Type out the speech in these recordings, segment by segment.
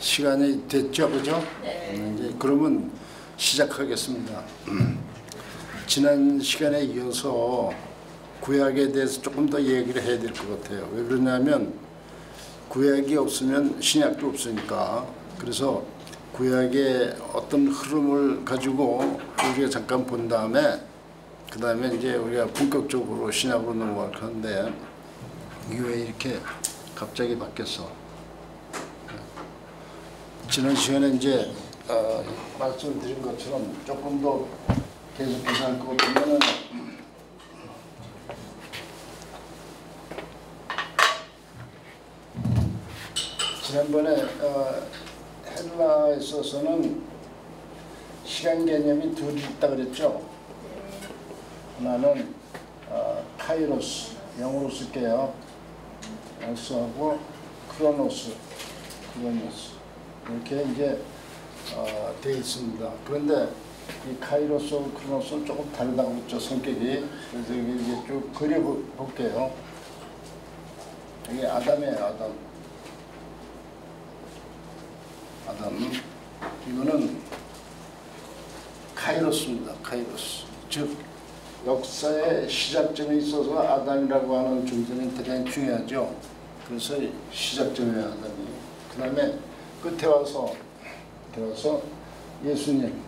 시간이 됐죠, 그죠? 네. 이제 그러면 시작하겠습니다. 지난 시간에 이어서 구약에 대해서 조금 더 얘기를 해야 될 것 같아요. 왜 그러냐면 구약이 없으면 신약도 없으니까. 그래서 구약의 어떤 흐름을 가지고 우리가 잠깐 본 다음에 그 다음에 이제 우리가 본격적으로 신약으로 넘어갈 건데 이게 왜 이렇게 갑자기 바뀌었어? 지난 시간에 이제 말씀드린 것처럼 조금 더 계속해서 할 것 같으면은 지난번에 헬라에 있어서는 시간 개념이 둘이 있다 그랬죠. 하나는 카이로스, 영어로 쓸게요. 오스하고 크로노스 이렇게 이제 되어 있습니다. 그런데 이 카이로스하고 크로노스는 조금 다르다고 했죠, 성격이. 그래서 이게 쭉 그려볼게요. 이게 아담이에요, 아담. 이거는 카이로스입니다. 카이로스. 즉 역사의 시작점에 있어서 아담이라고 하는 존재는 대단히 중요하죠. 그래서 시작점이에요, 아담이. 그 다음에 끝에 와서 예수님.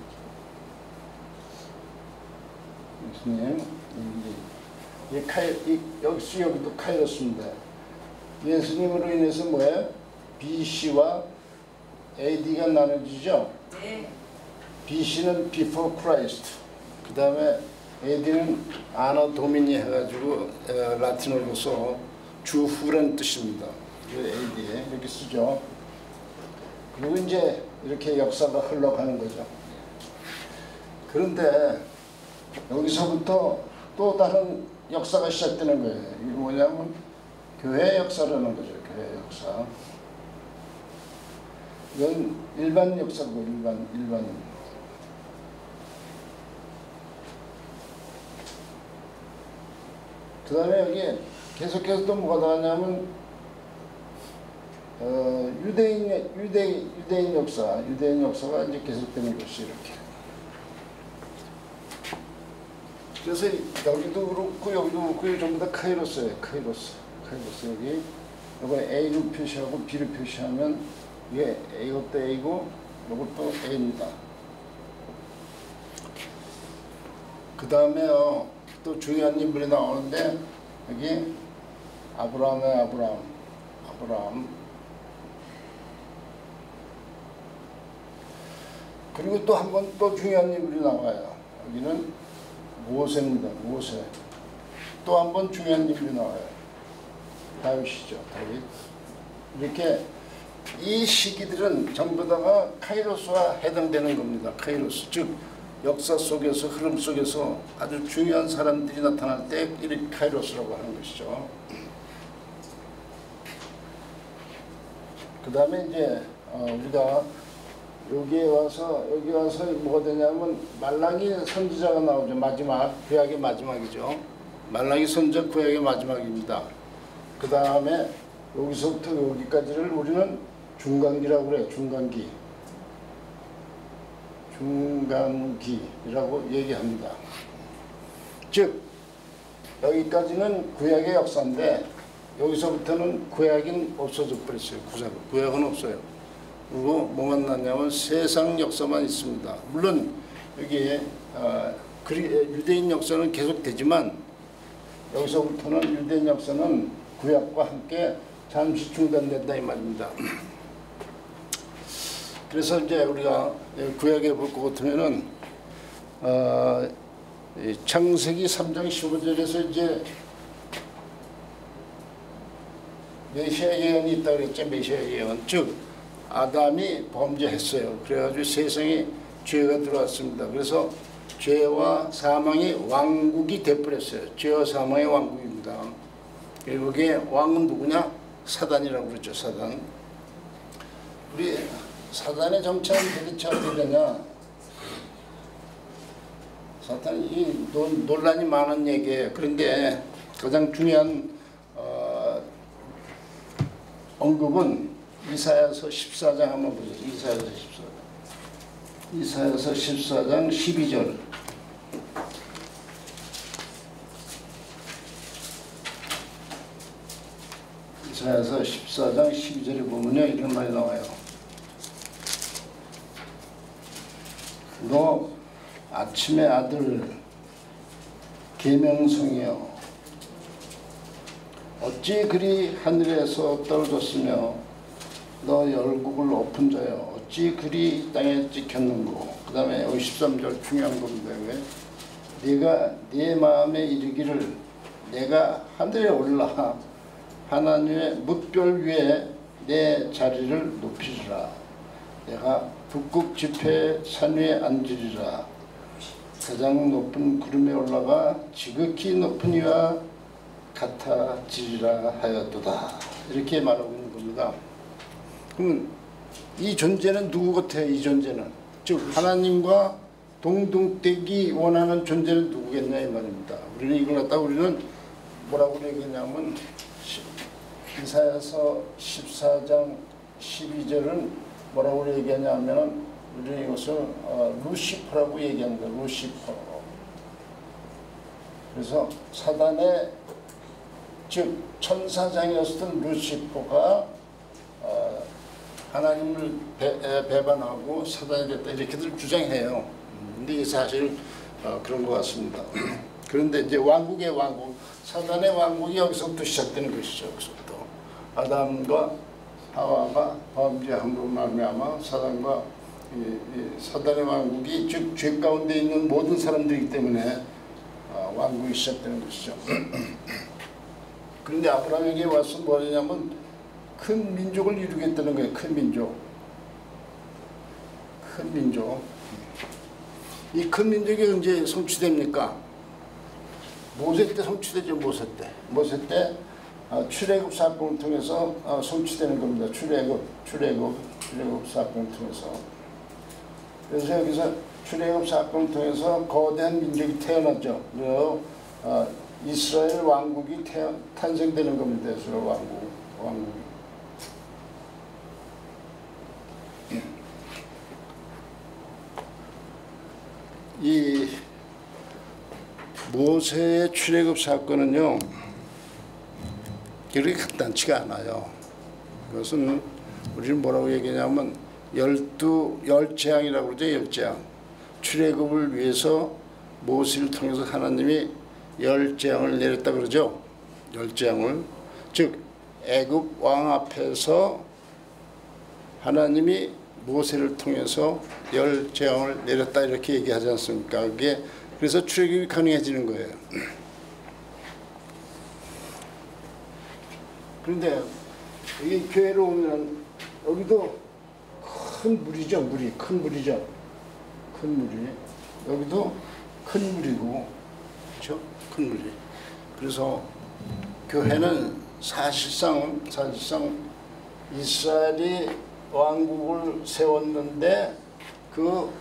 여기도 카이로스입니다. 예수님으로 인해서 뭐예요? BC와 AD가 나눠지죠. 네. BC는 Before Christ. 그 다음에 AD는 아너 도미니 해가지고 라틴어로서 주후라는 뜻입니다. AD에 이렇게 쓰죠. 그리고 이제 이렇게 역사가 흘러가는 거죠. 그런데 여기서부터 또 다른 역사가 시작되는 거예요. 이게 뭐냐면 교회 역사라는 거죠. 교회 역사. 이건 일반 역사고 일반. 그 다음에 여기 계속해서 또 뭐가 나왔냐면 유대인 역사가 이제 계속되는 것이 이렇게. 그래서 여기도 그렇고 여기도 그렇고 전부 다 카이로스예요. 카이로스 여기 이거 A로 표시하고 B로 표시하면 이게 이것도 A고 이것도 A입니다. 그 다음에요 또 중요한 인물이 나오는데 여기 아브라함. 그리고 또 한 번 또 중요한 인물이 나와요. 여기는 모세입니다. 모세. 또 한 번 중요한 인물이 나와요. 다윗이죠. 다윗. 이렇게 이 시기들은 전부 다가 카이로스와 해당되는 겁니다. 카이로스. 즉 역사 속에서 흐름 속에서 아주 중요한 사람들이 나타날 때 이렇게 카이로스라고 하는 것이죠. 그 다음에 이제 우리가 여기 와서 뭐가 되냐면 말라기 선지자가 나오죠. 마지막 구약의 마지막이죠. 말라기 선지자 구약의 마지막입니다. 그 다음에 여기서부터 여기까지를 우리는 중간기라고 그래요. 중간기라고 얘기합니다. 즉 여기까지는 구약의 역사인데 여기서부터는 구약은 없어져 버렸어요. 구약은 없어요. 그리고 뭐만 났냐면 세상 역사만 있습니다. 물론 여기에 유대인 역사는 계속되지만 여기서부터는 유대인 역사는 구약과 함께 잠시 중단된다 이 말입니다. 그래서 이제 우리가 구약에 볼 것 같으면은 창세기 3장 15절에서 이제 메시아 예언이 있다고 그랬죠. 메시아 예언. 즉 아담이 범죄했어요. 그래가지고 세상에 죄가 들어왔습니다. 그래서 죄와 사망의 왕국이 돼버렸어요. 죄와 사망의 왕국입니다. 여기에 왕은 누구냐? 사단이라고 그러죠. 사단. 우리 사단의 정체는 도대체 어떻게 되냐? 사탄이 이 논란이 많은 얘기예요. 그런데 가장 중요한 언급은 이사야서 14장 한번 보세요. 이사야서 14장 12절. 이사야서 14장 12절에 보면요, 이런 말이 나와요. 너 아침의 아들 계명성이여, 어찌 그리 하늘에서 떨어졌으며 너 열국을 높은 자여, 어찌 그리 땅에 찍혔는고. 그 다음에 13절 중요한 겁니다. 왜? 네가 네 마음에 이르기를 내가 하늘에 올라 하나님의 뭇별 위에 내 자리를 높이리라. 내가 북극 지폐 산 위에 앉으리라. 가장 높은 구름에 올라가 지극히 높은 이와 같아지리라 하였도다. 이렇게 말하고 있는 겁니다. 그러면 이 존재는 누구 같아요? 이 존재는 즉 하나님과 동등되기 원하는 존재는 누구겠냐 이 말입니다. 우리는 이걸 갖다 우리는 뭐라고 얘기했냐면 이사야서 14장 12절은 뭐라고 얘기하냐면 우리는 이것을 루시퍼라고 얘기합니다. 루시퍼. 그래서 사단의 즉 천사장이었던 루시퍼가 하나님을 배반하고 사단이 됐다 이렇게들 주장해요. 근데 이게 사실 그런 것 같습니다. 그런데 이제 왕국의 왕국, 사단의 왕국이 여기서부터 시작되는 것이죠. 여기서부터 아담과 하와가 범죄함으로 말미암아 사단과 사단의 왕국이 즉 죄 가운데 있는 모든 사람들이기 때문에 왕국이 시작되는 것이죠. 그런데 아브라함에게 와서 뭐냐면 큰 민족을 이루겠다는 거예요. 큰 민족. 큰 민족. 이 큰 민족이 언제 성취됩니까? 모세 때 성취되죠. 모세 때 출애굽 사건을 통해서 성취되는 겁니다. 출애굽 사건을 통해서. 그래서 여기서 출애굽 사건을 통해서 거대한 민족이 태어났죠. 그리고 이스라엘 왕국이 탄생되는 겁니다. 이스라엘 왕국이. 이 모세의 출애굽 사건은요 그렇게 간단치가 않아요. 그것은 우리는 뭐라고 얘기하냐면 열재앙이라고 그러죠. 열재앙. 출애굽을 위해서 모세를 통해서 하나님이 열재앙을 내렸다 그러죠. 열재앙을. 즉 애굽 왕 앞에서 하나님이 모세를 통해서 열재앙을 내렸다 이렇게 얘기하지 않습니까? 그게 그래서 출애굽이 가능해지는 거예요. 그런데 이 교회로 오면 여기도 큰 물이죠. 큰 물이죠. 큰 물이. 여기도 큰 물이고, 그렇죠? 큰 물이. 그래서 교회는 사실상 이스라엘이 왕국을 세웠는데 그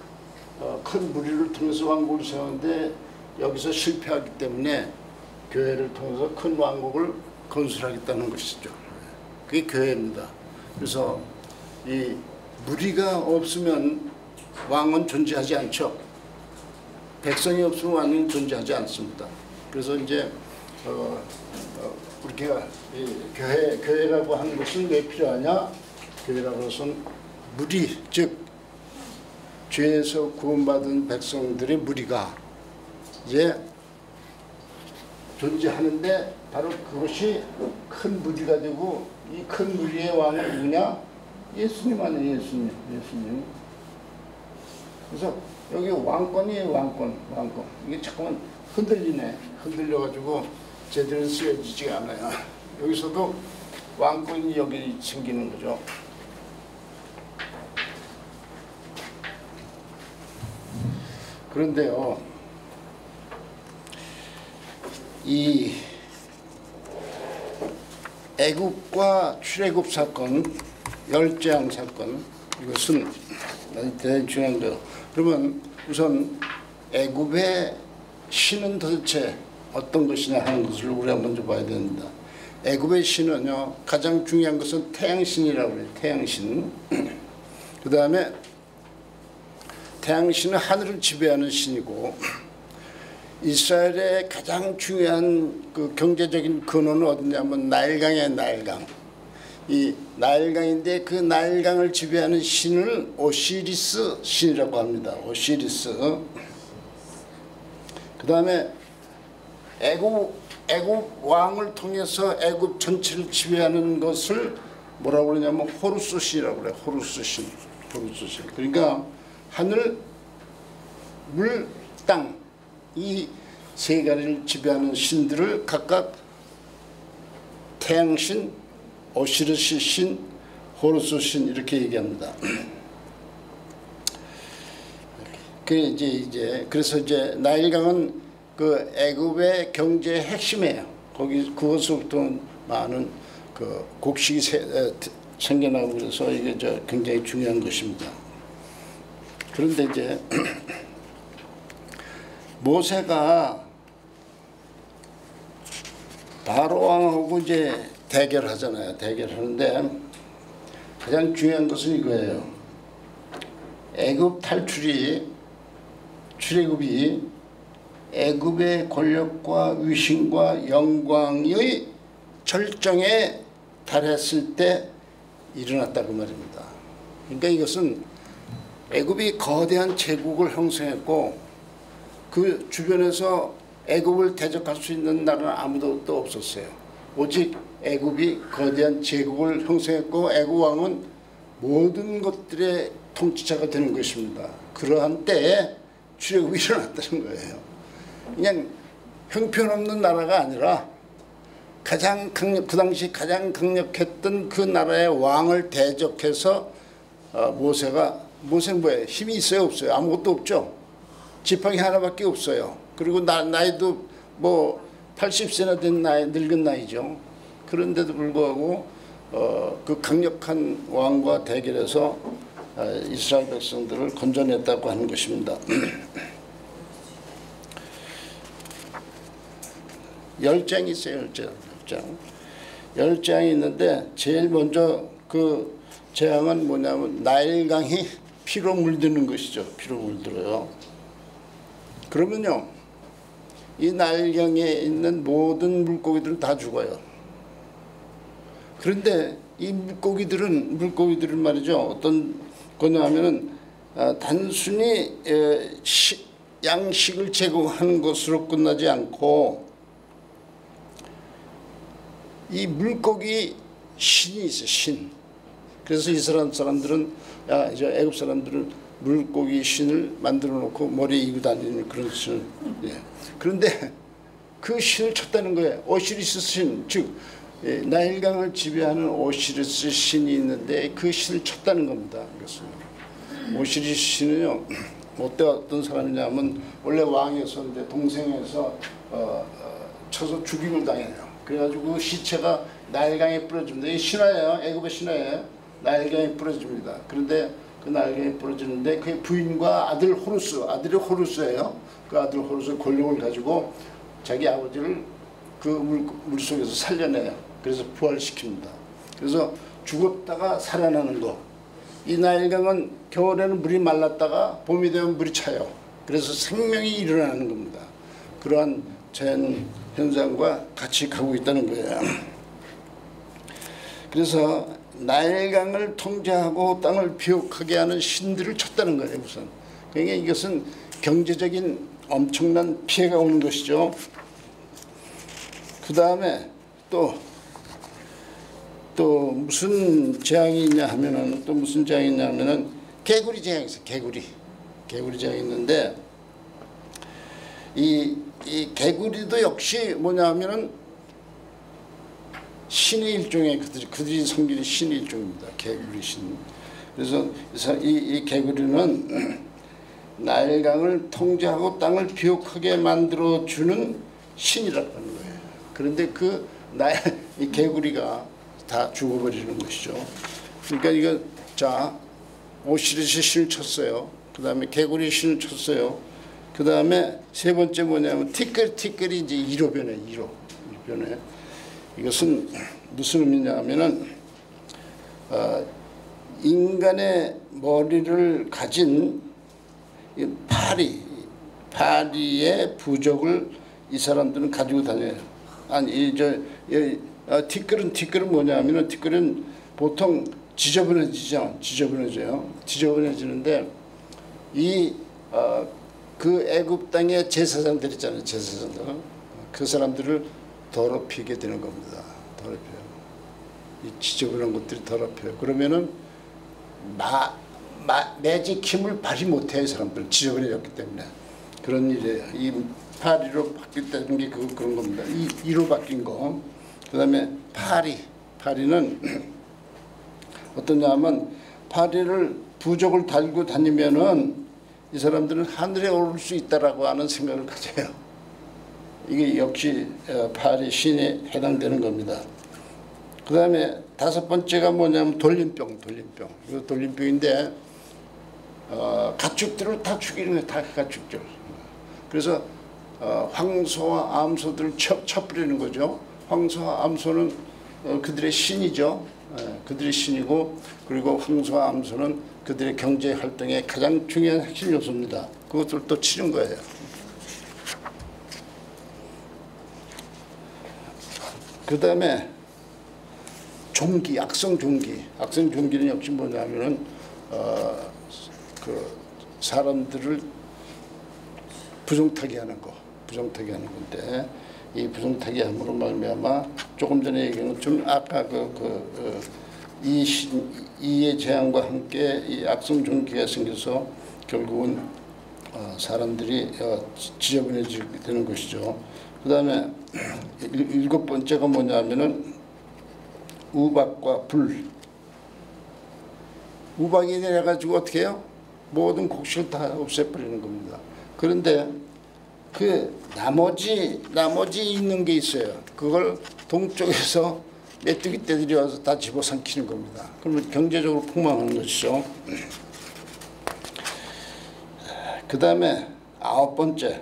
큰 무리를 통해서 왕국을 세웠는데 여기서 실패하기 때문에 교회를 통해서 큰 왕국을 건설하겠다는 것이죠. 그게 교회입니다. 그래서 이 무리가 없으면 왕은 존재하지 않죠. 백성이 없으면 왕은 존재하지 않습니다. 그래서 이제 우리가 교회라고 하는 것은 왜 필요하냐? 교회라고 해서는 무리, 즉 죄에서 구원받은 백성들의 무리가 이제 존재하는데 바로 그것이 큰 무리가 되고 이 큰 무리의 왕은 누구냐? 예수님 아니에요. 예수님. 그래서 여기 왕권이에요. 왕권. 이게 잠깐만 흔들려가지고 제대로 쓰여지지가 않아요. 여기서도 왕권이 여기 생기는 거죠. 그런데요, 이 애굽과 출애굽 사건, 열재앙 사건, 이것은 대단히 중요한 거예요. 그러면 우선 애굽의 신은 도대체 어떤 것이냐 하는 것을 우리가 먼저 봐야 됩니다. 애굽의 신은요, 가장 중요한 것은 태양신이라고 해요. 태양신. 그 다음에 태양신은 하늘을 지배하는 신이고, 이스라엘의 가장 중요한 그 경제적인 근원은 어디냐면 나일강이에요. 나일강. 이 나일강인데 그 나일강을 지배하는 신을 오시리스 신이라고 합니다. 오시리스. 그 다음에 애굽 왕을 통해서 애굽 전체를 지배하는 것을 뭐라고 그러냐면 호루스 신이라고 그래요. 호루스 신. 호루스 신. 그러니까 하늘, 물, 땅, 이 세 가지를 지배하는 신들을 각각 태양신, 오시리스 신, 호루스 신 이렇게 얘기합니다. 그래서 이제 나일강은 그 애굽의 경제의 핵심이에요. 그것으로부터 많은 그 곡식이 생겨나고 그래서 이게 굉장히 중요한 것입니다. 그런데 이제 모세가 바로 왕하고 이제 대결하잖아요. 대결하는데 가장 중요한 것은 이거예요. 애굽 출애굽이 애굽의 권력과 위신과 영광의 절정에 달했을 때 일어났다고 말입니다. 그러니까 이것은 애굽이 거대한 제국을 형성했고 그 주변에서 애굽을 대적할 수 있는 나라는 아무도 또 없었어요. 오직 애굽이 거대한 제국을 형성했고 애굽 왕은 모든 것들의 통치자가 되는 것입니다. 그러한 때에 출애굽이 일어났다는 거예요. 그냥 형편없는 나라가 아니라 그 당시 가장 강력했던 그 나라의 왕을 대적해서 모세는 뭐예요? 힘이 있어요, 없어요? 아무것도 없죠. 지팡이 하나밖에 없어요. 그리고 나이도 뭐 80세나 된 늙은 나이죠. 그런데도 불구하고 그 강력한 왕과 대결해서 이스라엘 백성들을 건져냈다고 하는 것입니다. 열장이 있어요. 열장이 있는데 제일 먼저 그 재앙은 뭐냐면 나일강이 피로 물드는 것이죠. 피로 물들어요. 그러면요, 이 나일강에 있는 모든 물고기들은 다 죽어요. 그런데 이 물고기들은 말이죠. 어떤 거냐 하면은 단순히 양식을 제공하는 것으로 끝나지 않고 이 물고기 신이 있어요. 신. 그래서 이스라엘 사람들은 애굽 사람들은 물고기 신을 만들어 놓고 머리에 이고 다니는 그런 신을. 예. 그런데 그 신을 쳤다는 거예요. 오시리스 신, 즉 나일강을 지배하는 오시리스 신이 있는데 그 신을 쳤다는 겁니다. 이것은 오시리스 신은요, 어떤 사람이냐면 원래 왕이었었는데 동생에서 쳐서 죽임을 당해요. 그래가지고 그 시체가 나일강에 뿌려집니다. 이 신화예요. 애굽의 신화예요. 나일강에 뿌려집니다. 그런데 그 나일강에 뿌려지는데 그 부인과 아들이 호루스예요. 그 아들 호루스의 권력을 가지고 자기 아버지를 그 물속에서 살려내요. 그래서 부활시킵니다. 그래서 죽었다가 살아나는 거. 이 나일강은 겨울에는 물이 말랐다가 봄이 되면 물이 차요. 그래서 생명이 일어나는 겁니다. 그러한 자연 현상과 같이 가고 있다는 거예요. 그래서 나일강을 통제하고 땅을 비옥하게 하는 신들을 쳤다는 거예요. 우선. 그러니까 이것은 경제적인 엄청난 피해가 오는 것이죠. 그 다음에 또 무슨 재앙이 있냐 하면은 개구리 재앙이 있어요. 개구리 재앙이 있는데 이 개구리도 역시 뭐냐 하면은 신의 일종의 그들이 섬기는 신의 일종입니다. 개구리 신. 그래서 이 개구리는 나일강을 통제하고 땅을 비옥하게 만들어 주는 신이라고 하는 거예요. 그런데 이 개구리가 다 죽어버리는 것이죠. 그러니까 이거 오시리스 신을 쳤어요. 그 다음에 개구리 신을 쳤어요. 그 다음에 세 번째 뭐냐면 티끌이 이제 2로 변해. 이것은 무슨 의미냐면은 인간의 머리를 가진 파리의 부적을 이 사람들은 가지고 다녀요. 아니 티끌은 뭐냐면은 티끌은 보통 지저분해져요. 지저분해지는데 그 애굽 땅의 제사장들 있잖아요. 제사장들 그 사람들을 더럽히게 되는 겁니다. 더럽혀요. 이 지저분한 것들이 더럽혀요. 그러면은 매직 힘을 발휘 못해요. 사람들은 지저분해졌기 때문에. 그런 일이에요. 이 파리로 바뀌었다는 게 그런 겁니다. 이로 바뀐 거. 그 다음에 파리는 어떠냐면 파리를 부적을 달고 다니면은 이 사람들은 하늘에 오를 수 있다라고 하는 생각을 가져요. 이게 역시 파리 신에 해당되는 겁니다. 그 다음에 5번째가 뭐냐면 돌림병. 이거 돌림병인데 가축들을 다 죽이는 거예요. 다 가축들. 그래서 황소와 암소들을 쳐버리는 거죠. 황소와 암소는 그들의 신이죠. 그들의 신이고, 그리고 황소와 암소는 그들의 경제 활동의 가장 중요한 핵심 요소입니다. 그것을 또 치는 거예요. 그 다음에 악성 종기는 역시 뭐냐면은 그 사람들을 부정타기 하는 건데, 이 부정타기 함으로 말미암아 조금 전에 얘기한 것처럼 아까 이의 재앙과 함께 이 악성 종기가 생겨서 결국은 사람들이 지저분해지게 되는 것이죠. 그 다음에 7번째가 뭐냐면은 우박과 불. 우박이 내려가지고 어떻게 해요? 모든 곡식을 다 없애버리는 겁니다. 그런데 그 나머지 있는 게 있어요. 그걸 동쪽에서 메뚜기 떼들이 와서 다 집어삼키는 겁니다. 그러면 경제적으로 폭망하는 것이죠. 그 다음에 9번째,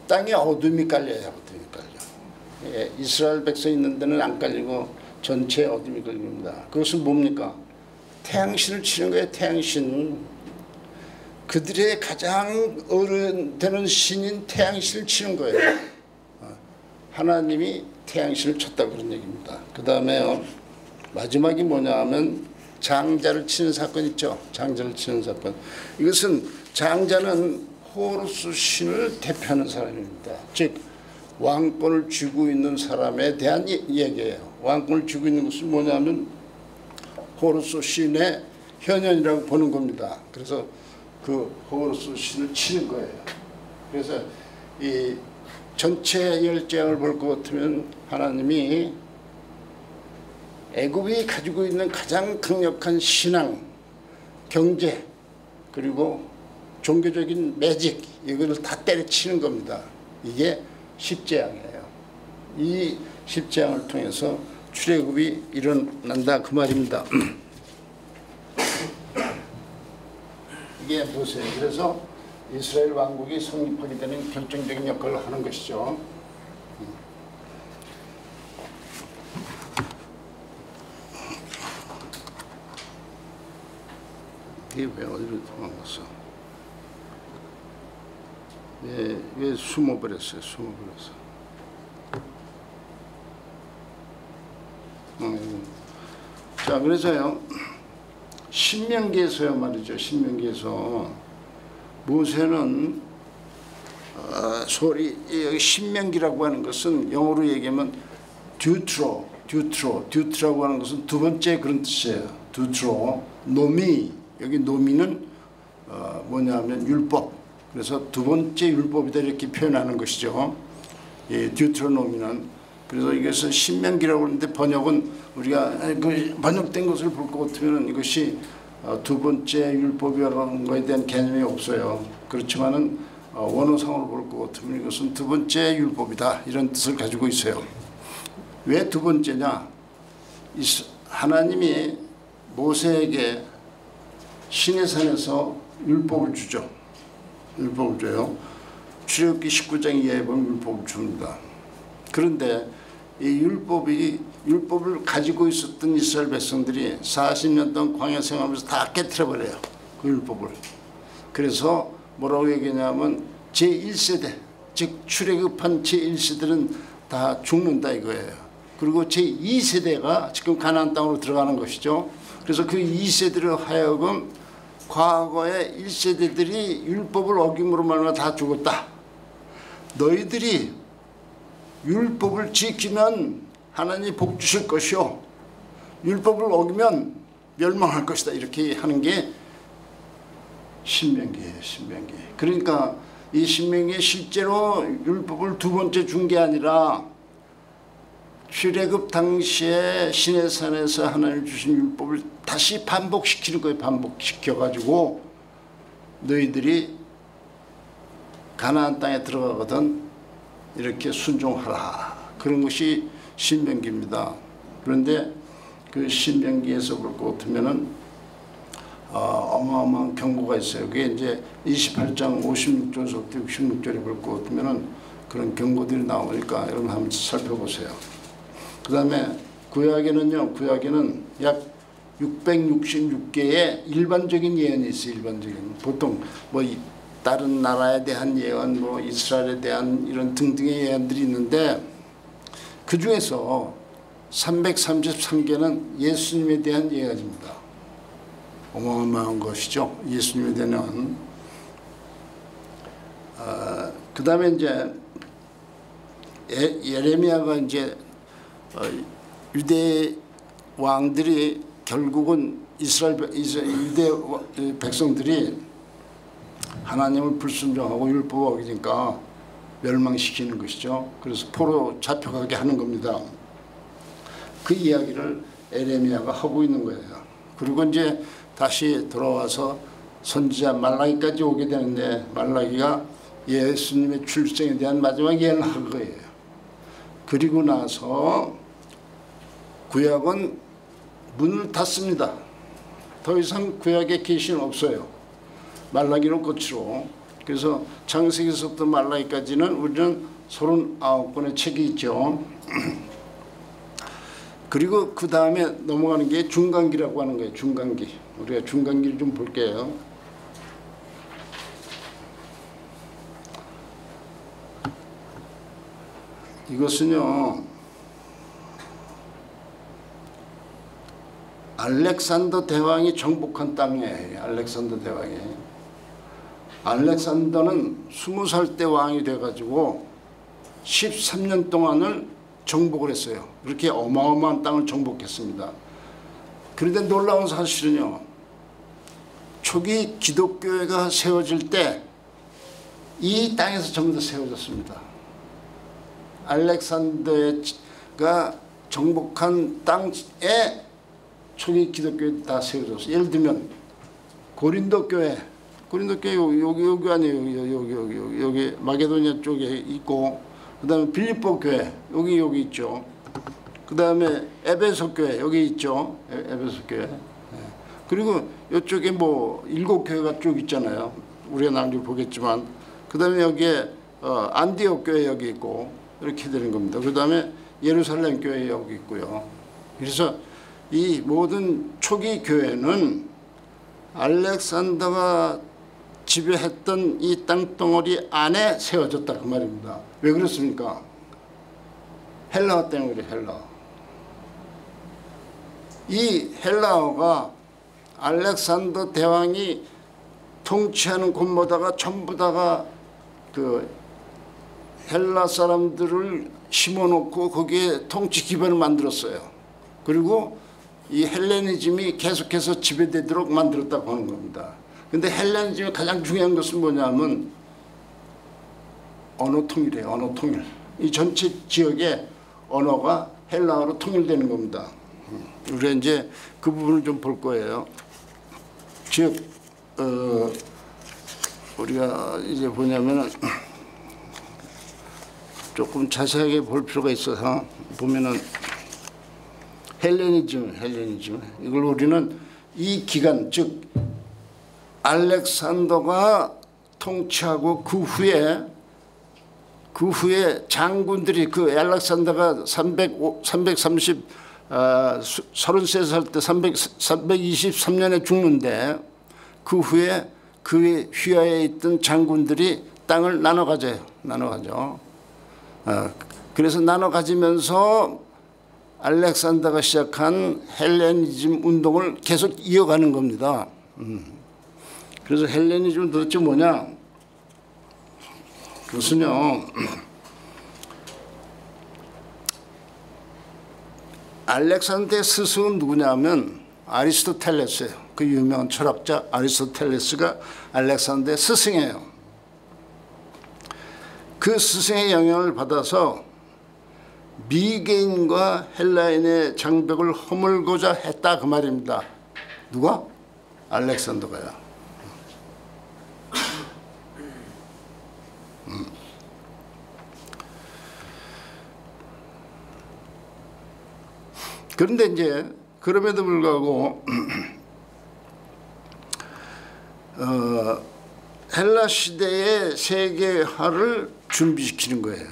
땅에 어둠이 깔려요. 예, 이스라엘 백성이 있는 데는 안 깔리고 전체에 어둠이 걸립니다. 그것은 뭡니까? 태양신을 치는 거예요. 태양신. 그들의 가장 어른되는 신인 태양신을 치는 거예요. 하나님이 태양신을 쳤다 그런 얘기입니다. 그 다음에 마지막이 뭐냐 하면 장자를 치는 사건 있죠. 장자를 치는 사건. 이것은 장자는 호루스 신을 대표하는 사람입니다. 즉 왕권을 쥐고 있는 사람에 대한 얘기예요. 왕권을 쥐고 있는 것은 뭐냐면 호루스 신의 현현이라고 보는 겁니다. 그래서 그 호루스 신을 치는 거예요. 그래서 이 전체 열재앙을 볼 것 같으면 하나님이 애굽이 가지고 있는 가장 강력한 신앙, 경제, 그리고 종교적인 매직, 이걸 다 때려치는 겁니다. 이게 십재앙이에요. 이 십재앙을 통해서 출애굽이 일어난다 그 말입니다. 이게 모세. 그래서 이스라엘 왕국이 성립하게 되는 결정적인 역할을 하는 것이죠. 이게 왜 어디로 도망갔어? 왜 숨어버렸어요? 자, 그래서요, 신명기에서요 말이죠. 신명기에서 모세는 여기 신명기라고 하는 것은 영어로 얘기하면 듀트로라고 하는 것은 두 번째 그런 뜻이에요. 듀트로, 노미. 여기 노미는 뭐냐면 율법. 그래서 두 번째 율법이다 이렇게 표현하는 것이죠. 이 듀트로노미는. 그래서 이것은 신명기라고 하는데 번역은 우리가 그 번역된 것을 볼 것 같으면 이것이 두 번째 율법이라는 것에 대한 개념이 없어요. 그렇지만은 원어상으로 볼 것 같으면 이것은 두 번째 율법이다 이런 뜻을 가지고 있어요. 왜 두 번째냐? 하나님이 모세에게 시내산에서 율법을 주죠. 율법을 줘요. 출애굽기 19장 이하에 보면 율법을 줍니다. 그런데 이 율법을 가지고 있었던 이스라엘 백성들이 40년 동안 광야 생활하면서 다 깨트려버려요. 그 율법을. 그래서 뭐라고 얘기하냐면 제1세대, 즉 출애굽한 제1세대는 다 죽는다 이거예요. 그리고 제2세대가 지금 가나안 땅으로 들어가는 것이죠. 그래서 그 2세대로 하여금 과거의 1세대들이 율법을 어김으로 말미암아 다 죽었다. 너희들이 율법을 지키면 하나님이 복 주실 것이요, 율법을 어기면 멸망할 것이다. 이렇게 하는 게 신명기예요. 신명기. 그러니까 이 신명기에 실제로 율법을 두 번째 준 게 아니라 출애굽 당시에 시내산에서 하나님 주신 율법을 다시 반복시키는 거예요. 반복시켜가지고 너희들이 가나안 땅에 들어가거든 이렇게 순종하라. 그런 것이 신명기입니다. 그런데 그 신명기에서 볼 것 같으면은 어마어마한 경고가 있어요. 그게 이제 28장 56절부터 66절에 볼 것 같으면은 그런 경고들이 나오니까 여러분 한번 살펴보세요. 그 다음에 구약에는요, 구약에는 약 666개의 일반적인 예언이 있어요. 일반적인. 보통 뭐 다른 나라에 대한 예언, 뭐 이스라엘에 대한 이런 등등의 예언들이 있는데 그 중에서 333개는 예수님에 대한 예언입니다. 어마어마한 것이죠. 예수님에 대한. 그 다음에 이제 예레미야가 이제 유대 왕들이 결국은 유대 백성들이 하나님을 불순종하고 율법을 어기니까 멸망시키는 것이죠. 그래서 포로 잡혀가게 하는 겁니다. 그 이야기를 예레미야가 하고 있는 거예요. 그리고 이제 다시 돌아와서 선지자 말라기까지 오게 되는데 말라기가 예수님의 출생에 대한 마지막 예언을 한 거예요. 그리고 나서 구약은 문을 닫습니다. 더 이상 구약의 계시는 없어요. 말라기는 끝으로. 그래서 창세기서부터 말라기까지는 우리는 39권의 책이 있죠. 그리고 그 다음에 넘어가는 게 중간기라고 하는 거예요. 중간기. 우리가 중간기를 좀 볼게요. 이것은요, 알렉산더 대왕이 정복한 땅이에요. 알렉산더 대왕이. 알렉산더는 20살 때 왕이 돼가지고 13년 동안을 정복을 했어요. 그렇게 어마어마한 땅을 정복했습니다. 그런데 놀라운 사실은요, 초기 기독교회가 세워질 때 이 땅에서 전부 다 세워졌습니다. 알렉산더가 정복한 땅에 초기 기독교회 다 세워졌어요. 예를 들면 고린도 교회 여기 아니에요. 여기 마게도니아 쪽에 있고, 그 다음에 빌립보 교회 여기 있죠. 그 다음에 에베소 교회 여기 있죠. 에베소 교회. 그리고 이쪽에 뭐 7교회가 쭉 있잖아요. 우리가 나중에 보겠지만. 그 다음에 여기에 안디옥 교회 여기 있고 이렇게 되는 겁니다. 그 다음에 예루살렘 교회 여기 있고요. 그래서 이 모든 초기 교회는 알렉산더가 지배했던 이 땅덩어리 안에 세워졌다 그 말입니다. 왜 그렇습니까? 헬라어 때문에 그래. 헬라어. 이 헬라어가 알렉산더 대왕이 통치하는 곳마다가 전부 다가 그 헬라 사람들을 심어놓고 거기에 통치 기반을 만들었어요. 그리고 이 헬레니즘이 계속해서 지배되도록 만들었다고 하는 겁니다. 근데 헬레니즘의 가장 중요한 것은 뭐냐면 언어 통일이에요. 언어 통일. 이 전체 지역의 언어가 헬라어로 통일되는 겁니다. 우리가 이제 그 부분을 좀 볼 거예요. 즉 우리가 이제 뭐냐면은 조금 자세하게 볼 필요가 있어서 보면은 헬레니즘 이걸 우리는 이 기간, 즉 알렉산더가 통치하고 그 후에 그 후에 장군들이 그 알렉산더가 33살 때 323년에 죽는데 그 후에 그 휘하에 있던 장군들이 땅을 나눠 가죠. 그래서 나눠 가지면서 알렉산더가 시작한 헬레니즘 운동을 계속 이어가는 겁니다. 그래서 헬레니즘은 도대체 뭐냐? 그것은요, 알렉산더의 스승은 누구냐면 아리스토텔레스예요. 그 유명한 철학자 아리스토텔레스가 알렉산더의 스승이에요. 그 스승의 영향을 받아서 미개인과 헬라인의 장벽을 허물고자 했다 그 말입니다. 누가? 알렉산더가요. 그런데 이제 그럼에도 불구하고 헬라 시대의 세계화를 준비시키는 거예요.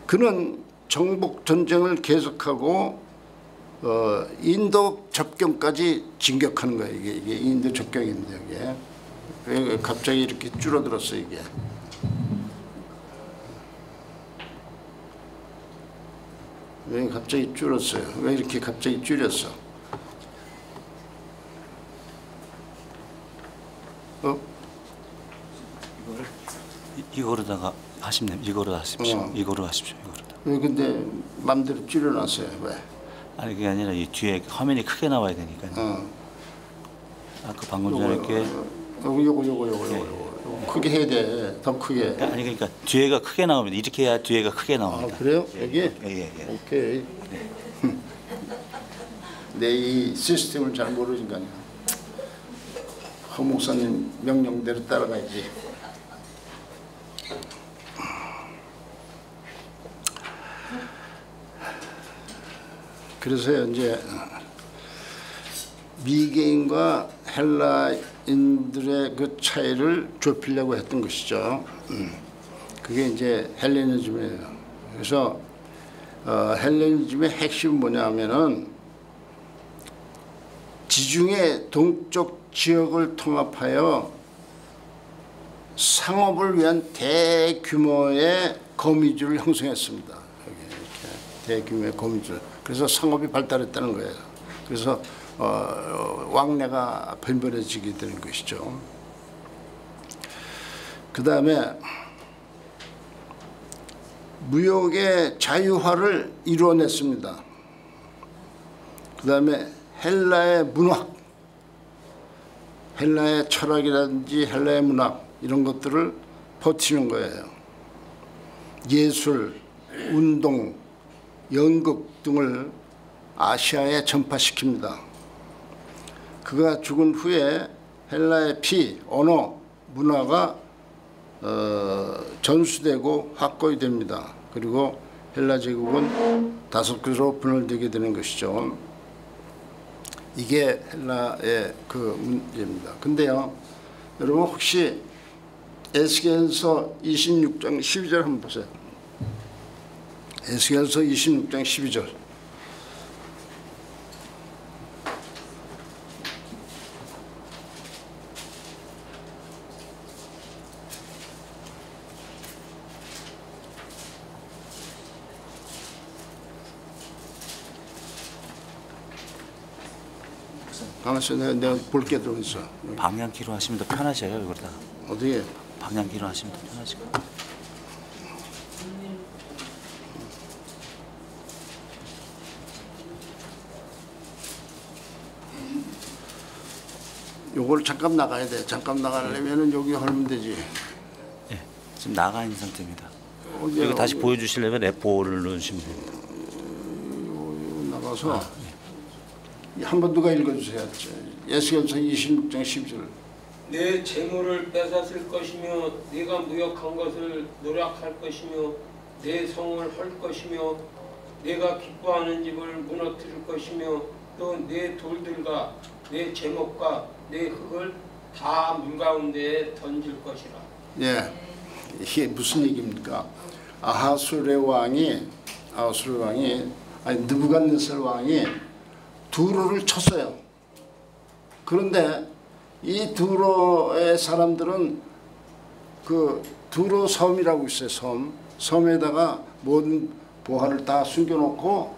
그는 정복 전쟁을 계속하고 인도 접경까지 진격하는 거예요. 이게 인도 접경입니다. 이게 왜 갑자기 이렇게 줄어들었어 이게. 왜 갑자기 줄었어요? 왜 이렇게 갑자기 줄였어? 이거로다가 하시면 이거로 하십시오. 이거로 하십시오. 이거로다. 왜 근데 맘대로 줄여놨어요? 왜? 아니 그게 아니라 이 뒤에 화면이 크게 나와야 되니까요. 아까 방금 전에 이렇게 요거 크게 해야 돼. 더 크게. 아니 그러니까 뒤에가 크게 나오면 이렇게 해야 뒤에가 크게 나옵니다. 아 그래요? 여기? 예. 오케이. 내 이 시스템을 잘 모르니까 허 목사님 명령대로 따라가야지. 그래서 이제 미개인과 헬라인들의 그 차이를 좁히려고 했던 것이죠. 그게 이제 헬레니즘이에요. 그래서 헬레니즘의 핵심은 뭐냐면은 지중해 동쪽 지역을 통합하여 상업을 위한 대규모의 거미줄을 형성했습니다. 여기 이렇게 대규모의 거미줄. 그래서 상업이 발달했다는 거예요. 그래서 왕래가 빈번해지게 되는 것이죠. 그 다음에 무역의 자유화를 이루어냈습니다. 그 다음에 헬라의 문학, 헬라의 철학이라든지 헬라의 문학 이런 것들을 버티는 거예요. 예술, 운동, 연극 등을 아시아에 전파시킵니다. 그가 죽은 후에 헬라의 피, 언어, 문화가 전수되고 확고히 됩니다. 그리고 헬라 제국은 5개로 분열되게 되는 것이죠. 이게 헬라의 그 문제입니다. 근데요, 여러분 혹시 에스겔서 26장 12절 한번 보세요. 에스겔서 26장 12절. 가만있어. 내가 볼게 들어있어. 방향키로 하시면 더 편하셔요. 이거다. 어디에? 방향키로 하시면 더 편하실 거예요. 요걸 잠깐 나가야 돼. 잠깐 나가려면은 여기 하면 되지. 예, 지금 나가 있는 상태입니다. 이거 다시 보여주시려면 F5를 누르시면 됩니다. 나가서 한번 누가 읽어주세요. 에스겔서 26장 10절. 내 재물을 뺏었을 것이며 내가 무역한 것을 노력할 것이며 내 성을 헐 것이며 내가 기뻐하는 집을 무너뜨릴 것이며 또 내 돌들과 내 제목과 내 흙을 다 물 가운데에 던질 것이라. 예, 이게 무슨 얘기입니까? 아하수레 왕이 아니 느부갓네살 왕이 두로를 쳤어요. 그런데 이 두로의 사람들은 그 두로 섬이라고 있어요. 섬에다가 모든 보화를 다 숨겨놓고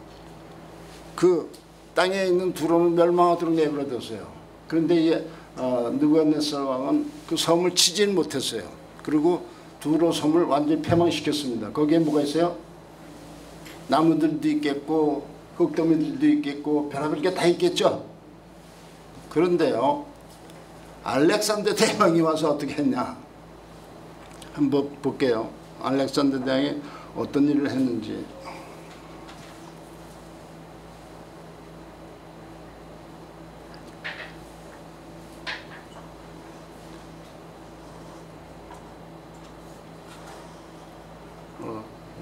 그 땅에 있는 두로는 멸망하도록 내버려뒀어요. 그런데 이 느부갓네살 왕은 그 섬을 치지는 못했어요. 그리고 두로 섬을 완전히 폐망시켰습니다. 거기에 뭐가 있어요? 나무들도 있겠고 흙더미들도 있겠고 별의별 게 다 있겠죠. 그런데요, 알렉산더 대왕이 와서 어떻게 했냐 한번 볼게요. 알렉산더 대왕이 어떤 일을 했는지.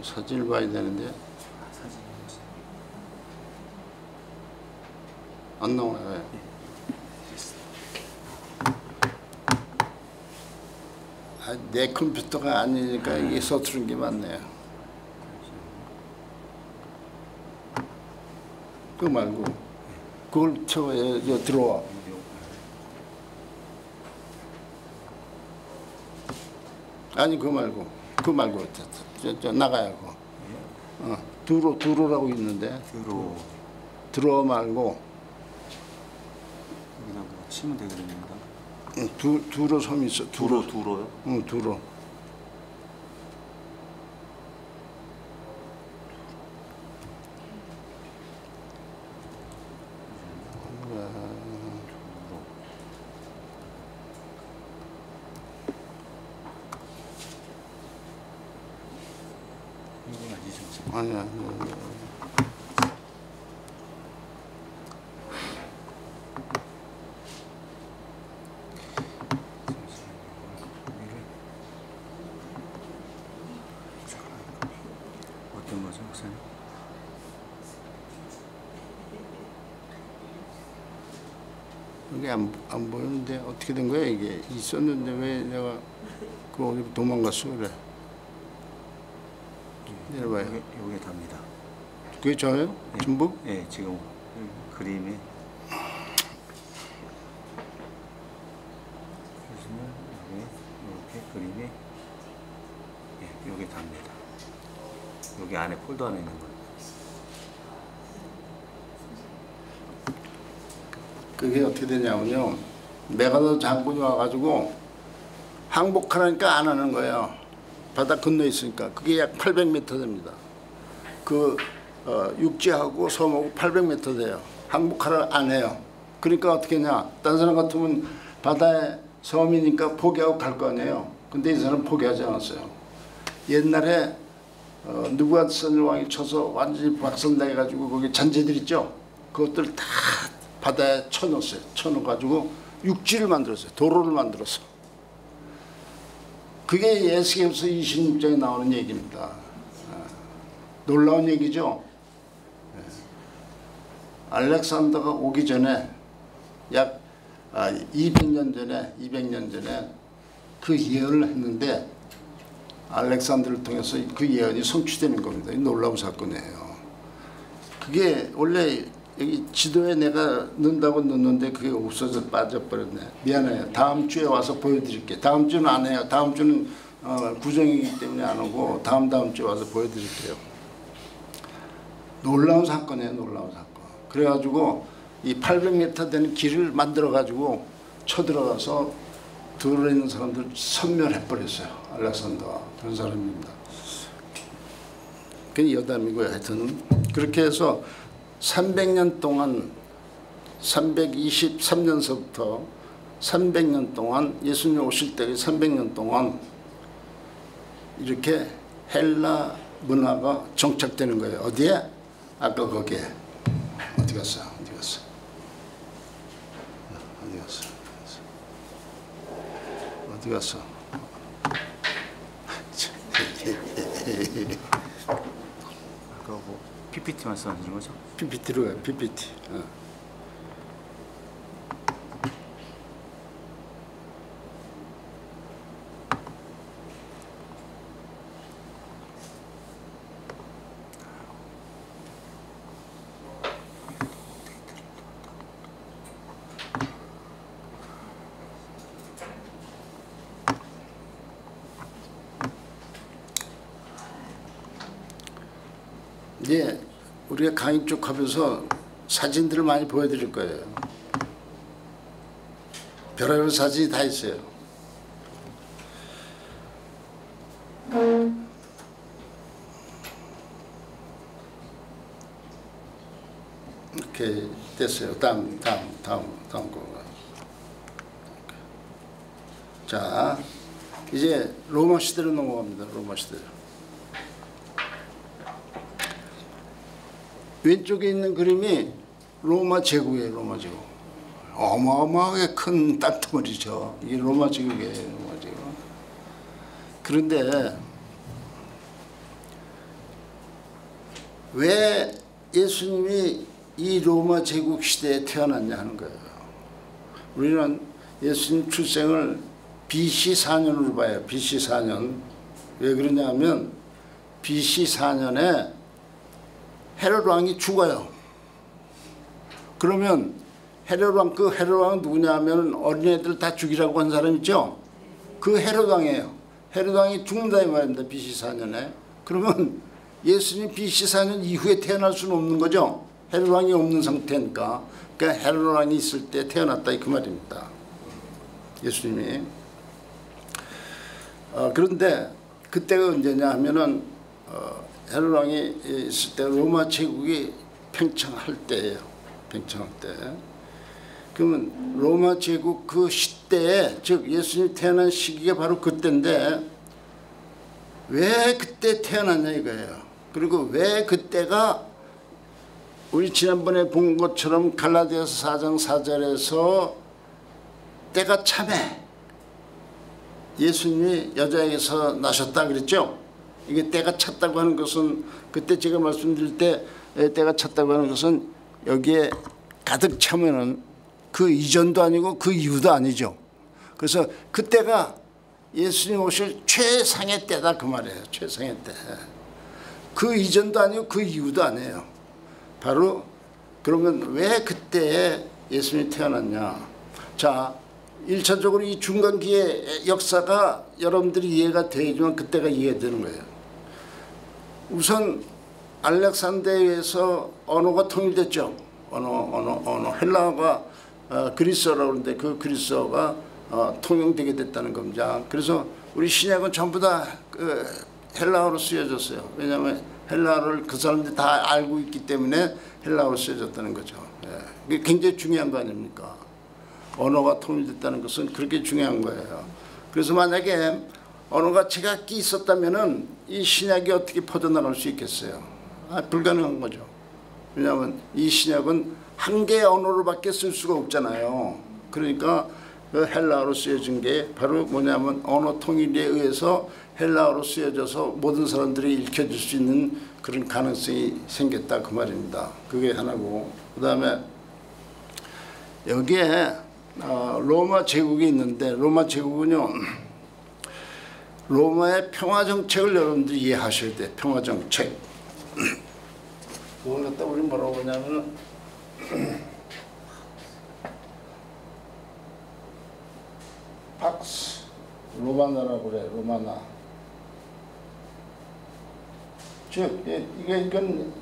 사진을 봐야 되는데 안 나와요. 내 컴퓨터가 아니니까 이게 서투른 게 많네요. 그거 말고 그걸 쳐요. 들어와. 아니 그거 말고 저 나가요. 그거. 두로라고 있는데. 두로 말고. 여기다 뭐 치면 되겠습니다. 두로 섬이 있어. 두로요? 응, 두로. 아니야. 어떤 거죠, 목사님? 이게 안 보이는데 어떻게 된 거야 이게? 있었는데 왜 내가 그 어디 도망갔어 그래? 내려봐요. 여기에 답니다. 그게 저예요? 네. 전부? 네, 지금 그림에 보시면 이렇게 그림에 여기 답니다. 여기 안에 폴더 안에 있는 거예요. 그게 어떻게 되냐면요. 메가더 장군이 와가지고 항복하라니까 안 하는 거예요. 바다 건너 있으니까. 그게 약 800m 됩니다. 그 육지하고 섬하고 800m 돼요. 항복하라 안 해요. 그러니까 어떻게 했냐. 딴 사람 같으면 바다에 섬이니까 포기하고 갈 거 아니에요. 근데 이 사람은 포기하지 않았어요. 옛날에 느부갓네살 왕이 쳐서 완전히 박살나가지고 거기 잔재들 있죠. 그것들 다 바다에 쳐넣었어요. 쳐넣어가지고 육지를 만들었어요. 도로를 만들었어. 그게 예수께서 26장에 나오는 얘기입니다. 놀라운 얘기죠. 알렉산더가 오기 전에 약 200년 전에 그 예언을 했는데 알렉산더를 통해서 그 예언이 성취되는 겁니다. 이 놀라운 사건이에요. 그게 원래 여기 지도에 내가 넣는다고 넣었는데 그게 없어져 빠져버렸네. 미안해요. 다음 주에 와서 보여드릴게요. 다음 주는 안 해요. 다음 주는 구정이기 때문에 안 오고 다음 주에 와서 보여드릴게요. 놀라운 사건이에요. 놀라운 사건. 그래가지고 이 800m 되는 길을 만들어가지고 쳐들어가서 들어 있는 사람들 섬멸해버렸어요. 알렉산더가 그런 사람입니다. 그게 여담이고요. 하여튼 그렇게 해서 300년 동안 323년서부터 300년 동안 예수님 오실 때까지 300년 동안 이렇게 헬라 문화가 정착되는 거예요. 어디에? 아까 거기에. 어디 갔어? 아까 뭐 PPT 말씀하시는 거죠? PPT로 가요. PPT. 이제 우리가 강의 쭉 하면서 사진들을 많이 보여드릴 거예요. 별의별 사진이 다 있어요. 이렇게 됐어요. 다음 거. 자, 이제 로마 시대로 넘어갑니다. 로마 시대. 왼쪽에 있는 그림이 로마 제국이에요. 로마 제국. 어마어마하게 큰 땅덩어리죠. 이게 로마 제국이에요. 로마 제국. 그런데 왜 예수님이 이 로마 제국 시대에 태어났냐 하는 거예요. 우리는 예수님 출생을 BC 4년으로 봐요. BC 4년. 왜 그러냐면 BC 4년에 헤롯 왕이 죽어요. 그러면 헤롯 왕은 누구냐 하면 어린애들 다 죽이라고 한 사람 있죠? 그 헤롯 왕이에요. 헤롯 왕이 죽는다 이 말입니다. BC 4년에. 그러면 예수님 BC 4년 이후에 태어날 수는 없는 거죠? 헤롯 왕이 없는 상태니까. 그러니까 헤롯 왕이 있을 때 태어났다 그 말입니다. 예수님이. 그런데 그때가 언제냐 하면은 헤롯 왕이 있을 때 로마 제국이 팽창할 때예요. 팽창할 때. 그러면 로마 제국 그 시대에, 즉 예수님 태어난 시기가 바로 그때인데 왜 그때 태어났냐 이거예요. 그리고 왜 그때가 우리 지난번에 본 것처럼 갈라디아서 4장 4절에서 때가 참해 예수님이 여자에게서 나셨다 그랬죠. 이게 때가 찼다고 하는 것은 그때 제가 말씀드릴 때 때가 찼다고 하는 것은 여기에 가득 차면은 그 이전도 아니고 그 이후도 아니죠. 그래서 그때가 예수님 오실 최상의 때다 그 말이에요. 최상의 때. 그 이전도 아니고 그 이후도 아니에요. 바로 그러면 왜 그때에 예수님이 태어났냐. 자, 1차적으로 이 중간기의 역사가 여러분들이 이해가 되지만 그때가 이해되는 거예요. 우선 알렉산드리아에서 언어가 통일됐죠. 언어. 헬라어가 그리스어라고 그러는데 그 그리스어가 통용되게 됐다는 겁니다. 그래서 우리 신약은 전부 다 헬라어로 쓰여졌어요. 왜냐하면 헬라어를 그 사람들이 다 알고 있기 때문에 헬라어로 쓰여졌다는 거죠. 이게 굉장히 중요한 거 아닙니까? 언어가 통일됐다는 것은 그렇게 중요한 거예요. 그래서 만약에 언어가 제각기 있었다면은 이 신약이 어떻게 퍼져나갈 수 있겠어요? 불가능한 거죠. 왜냐하면 이 신약은 한 개의 언어로밖에 쓸 수가 없잖아요. 그러니까 그 헬라어로 쓰여진 게 바로 뭐냐면 언어 통일에 의해서 헬라어로 쓰여져서 모든 사람들이 읽혀질 수 있는 그런 가능성이 생겼다 그 말입니다. 그게 하나고, 그 다음에 여기에 로마 제국이 있는데 로마 제국은요, 로마의 평화정책을 여러분들이 이해하셔야 돼요. 평화정책. 그걸 갖다 우리 뭐라고 하냐면 팍스 로마나라고 그래. 로마나. 즉 이건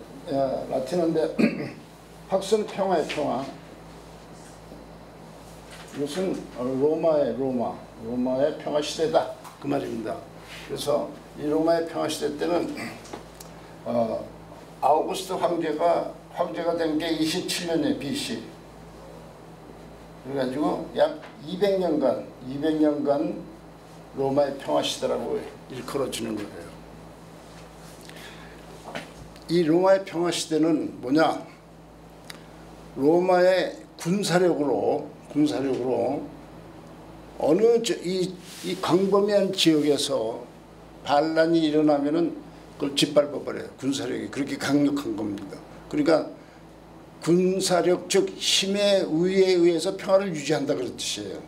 라틴어인데 팍스는 평화의 평화. 이것은 로마의 평화 시대다 그 말입니다. 그래서 이 로마의 평화 시대 때는 아우구스트 황제가 된 게 27년에 BC. 그래가지고 약 200년간 로마의 평화 시대라고 일컬어지는 거예요. 이 로마의 평화 시대는 뭐냐? 로마의 군사력으로 어느 이 광범위한 지역에서 반란이 일어나면은 그걸 짓밟아버려요. 군사력이 그렇게 강력한 겁니다. 그러니까 군사력 즉 힘의 우위에 의해서 평화를 유지한다 그런 뜻이에요.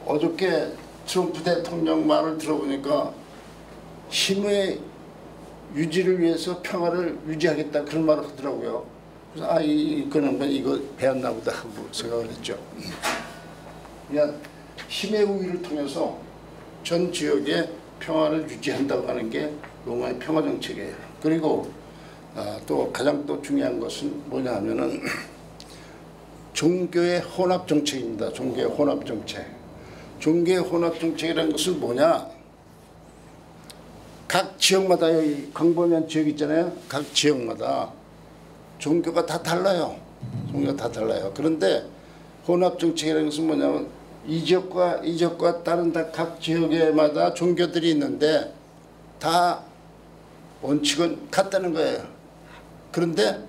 어저께 트럼프 대통령 말을 들어보니까 힘의 유지를 위해서 평화를 유지하겠다 그런 말을 하더라고요. 그래서 이거 배웠나 보다 하고 생각을 했죠. 그냥 힘의 우위를 통해서 전 지역에 평화를 유지한다고 하는 게 로마의 평화 정책이에요. 그리고 또 가장 또 중요한 것은 뭐냐 하면은 종교의 혼합 정책입니다. 종교의 혼합 정책. 종교의 혼합 정책이라는 것은 뭐냐? 각 지역마다 여기 광범위한 지역 있잖아요. 각 지역마다 종교가 다 달라요. 종교가 다 달라요. 그런데 혼합 정책이라는 것은 뭐냐면 이 지역과 다른 각 지역에마다 종교들이 있는데 다 원칙은 같다는 거예요. 그런데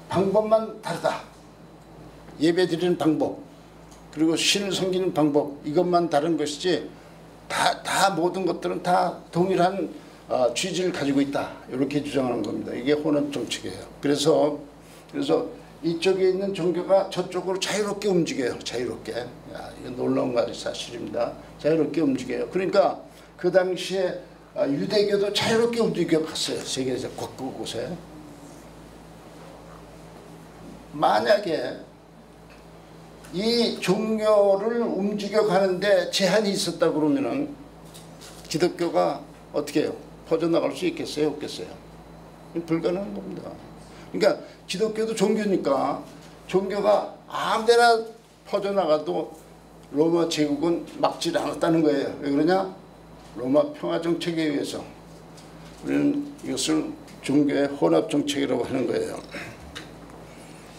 방법만 다르다. 예배 드리는 방법 그리고 신을 섬기는 방법 이것만 다른 것이지 다 모든 것들은 다 동일한 취지를 가지고 있다. 이렇게 주장하는 겁니다. 이게 혼합 정책이에요. 그래서 이쪽에 있는 종교가 저쪽으로 자유롭게 움직여요. 자유롭게. 이건 놀라운 사실입니다. 자유롭게 움직여요. 그러니까 그 당시에 유대교도 자유롭게 움직여 갔어요. 세계에서 곳곳에. 만약에 이 종교를 움직여 가는데 제한이 있었다 그러면은 기독교가 어떻게 해요? 퍼져나갈 수 있겠어요? 없겠어요? 불가능한 겁니다. 그러니까 기독교도 종교니까 종교가 아무데나 퍼져나가도 로마 제국은 막지 않았다는 거예요. 왜 그러냐? 로마 평화 정책에 의해서 우리는 이것을 종교의 혼합 정책이라고 하는 거예요.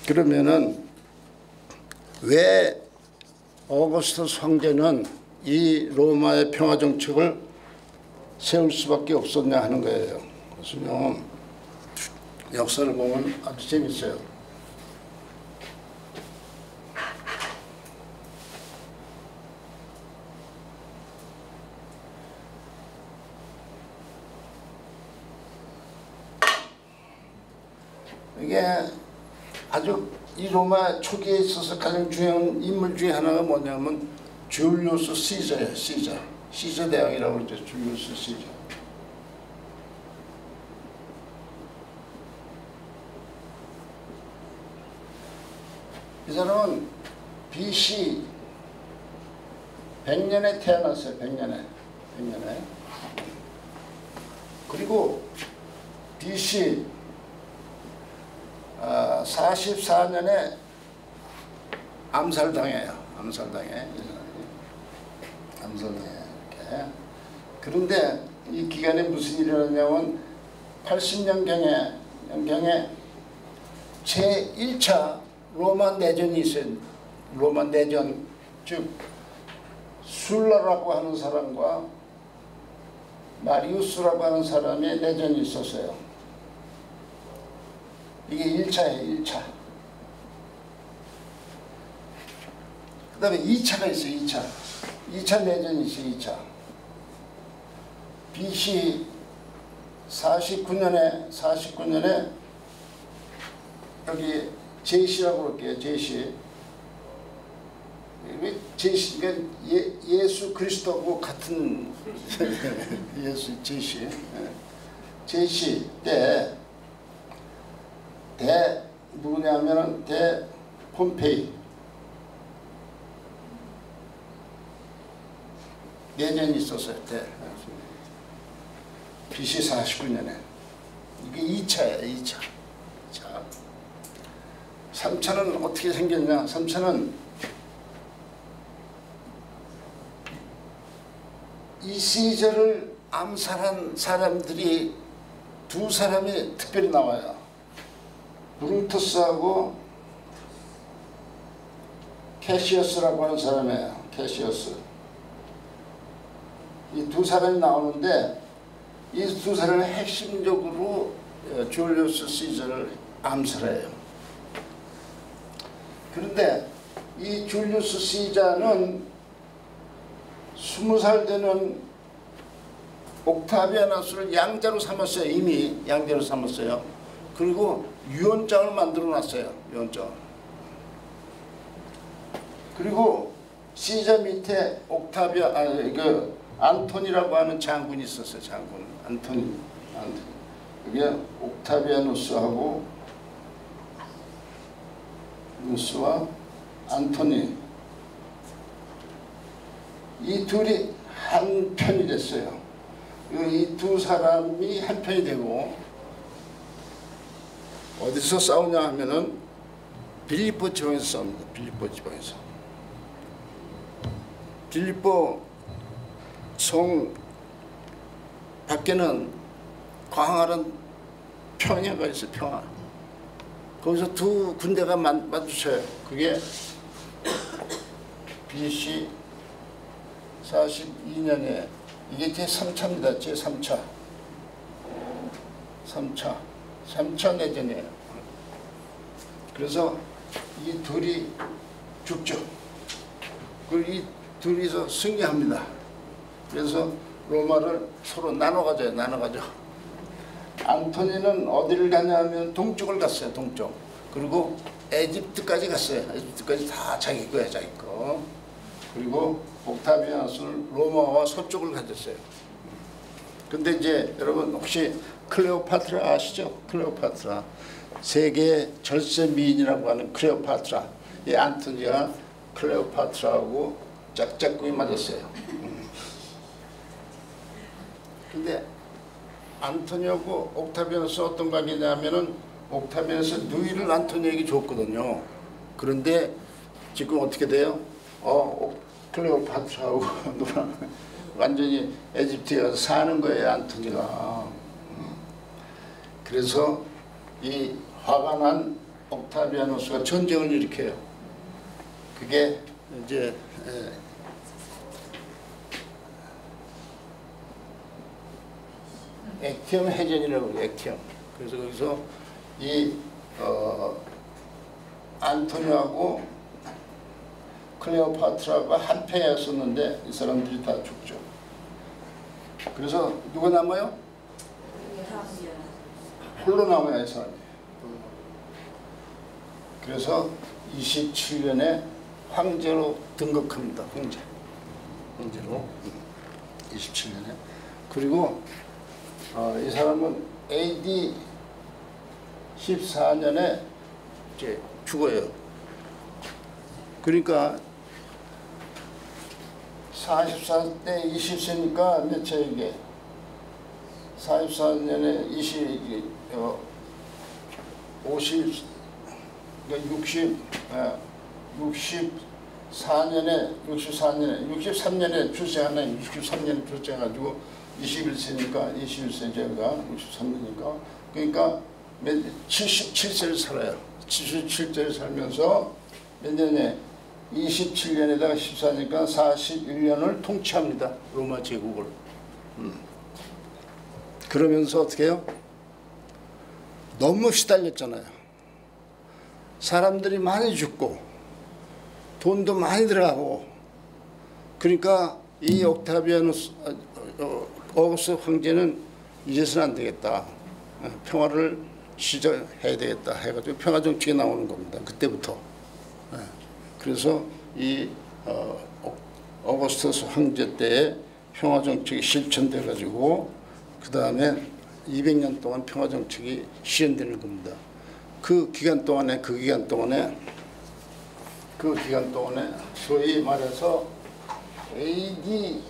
그러면은 왜 어거스터스 황제는 이 로마의 평화 정책을 세울 수밖에 없었냐 하는 거예요. 그래서 역사를 보면 아주 재밌어요. 이게 아주 이 로마 초기에 있어서 가장 중요한 인물 중에 하나가 뭐냐면 줄리우스 시저예요. 시저 대왕이라고 그러죠. 줄리우스 시저. 이 사람은 BC 100년에 태어났어요. 100년에. 그리고 BC 44년에 암살당해요. 암살당해. 이렇게. 그런데 이 기간에 무슨 일이 일어나냐면 80년경에 제1차 로마 내전이 있어요. 로마 내전, 즉 술라라고 하는 사람과 마리우스라고 하는 사람의 내전이 있었어요. 이게 1차예요. 1차. 그 다음에 2차가 있어요. 2차 내전이 있어요. 2차. BC 49년에 여기 제시라고 그럴게요. 제시. 제시가 예수 그리스도하고 같은 예수 제시. 제시 때 누구냐면은 폼페이 내전이 있었어요. BC 49년에 이게 2차예요. 2차. 자, 3차는 어떻게 생겼냐? 3차는 이 시저를 암살한 사람들이 두 사람이 특별히 나와요. 브루투스하고 캐시어스라고 하는 사람이에요. 캐시어스. 이 두 사람이 나오는데 이 두 사람이 핵심적으로 줄리우스 시저를 암살해요. 그런데 이 줄리우스 시저는 20살 되는 옥타비아누스를 양자로 삼았어요. 이미 양자로 삼았어요. 그리고 유언장을 만들어 놨어요. 유언장. 그리고 시저 밑에 안토니라고 하는 장군이 있었어요. 장군. 안토니. 이게 옥타비아누스하고 누스와 안토니. 이 둘이 한 편이 됐어요. 이 두 사람이 한 편이 되고 어디서 싸우냐 하면은 빌립보 지방에서 싸웁니다. 빌립보 지방에서. 빌립보 성 밖에는 광활한 평야가 있어요. 평야. 거기서 두 군대가 마주쳐요. 그게 BC 42년에 이게 제3차입니다. 제3차. 3차 내전이에요. 그래서 이 둘이 죽죠. 그리고 이 둘이서 승리합니다. 그래서 로마를 서로 나눠 가져요. 안토니는 어디를 가냐 하면 동쪽을 갔어요. 동쪽. 그리고 에집트까지 갔어요. 에집트까지 다 자기 거야. 자기 거. 그리고 옥타비아누스는 로마와 서쪽을 가졌어요. 근데 이제 여러분 혹시 클레오파트라 아시죠? 클레오파트라. 세계 절세 미인이라고 하는 클레오파트라. 이 안토니가 클레오파트라하고 짝짝꿍이 맞았어요. 근데 안토니하고 옥타비아누스 어떤 관계냐면은 옥타비아누스 누이를 안토니에게 줬거든요. 그런데 지금 어떻게 돼요? 클레오파트라하고 완전히 에집트에 가서 사는 거예요. 안토니가. 그래서 이 화가 난 옥타비아누스가 전쟁을 일으켜요. 그게 이제 액티엄 해전이라고 해요. 액티엄. 그래서 거기서 이 안토니하고 클레오파트라가 한패였었는데 이 사람들이 다 죽죠. 그래서 누가 남아요? 홀로 남아요. 이 사람이. 그래서 27년에 황제로 등극합니다. 황제로 27년에. 그리고 이 사람은 AD 14년에 이제 죽어요. 그러니까 44대 20세니까 몇 차 이게 44년에 50 그러니까 63년에 출생하는 63년에 출생해가지고 21세니까 21세제가 63년이니까 그러니까 77세를 살아요. 77세를 살면서 몇 년에 27년에다가 14니까 41년을 통치합니다. 로마 제국을. 그러면서 어떻게 해요? 너무 시달렸잖아요. 사람들이 많이 죽고 돈도 많이 들어가고 그러니까 이 옥타비아누스 어거스트 황제는 이제서는 안 되겠다. 평화를 시작해야 되겠다 해가지고 평화 정책이 나오는 겁니다. 그때부터. 그래서 이 어거스터스 황제 때에 평화 정책이 실천돼 가지고 그 다음에 200년 동안 평화 정책이 실현되는 겁니다. 그 기간 동안에 소위 말해서 AD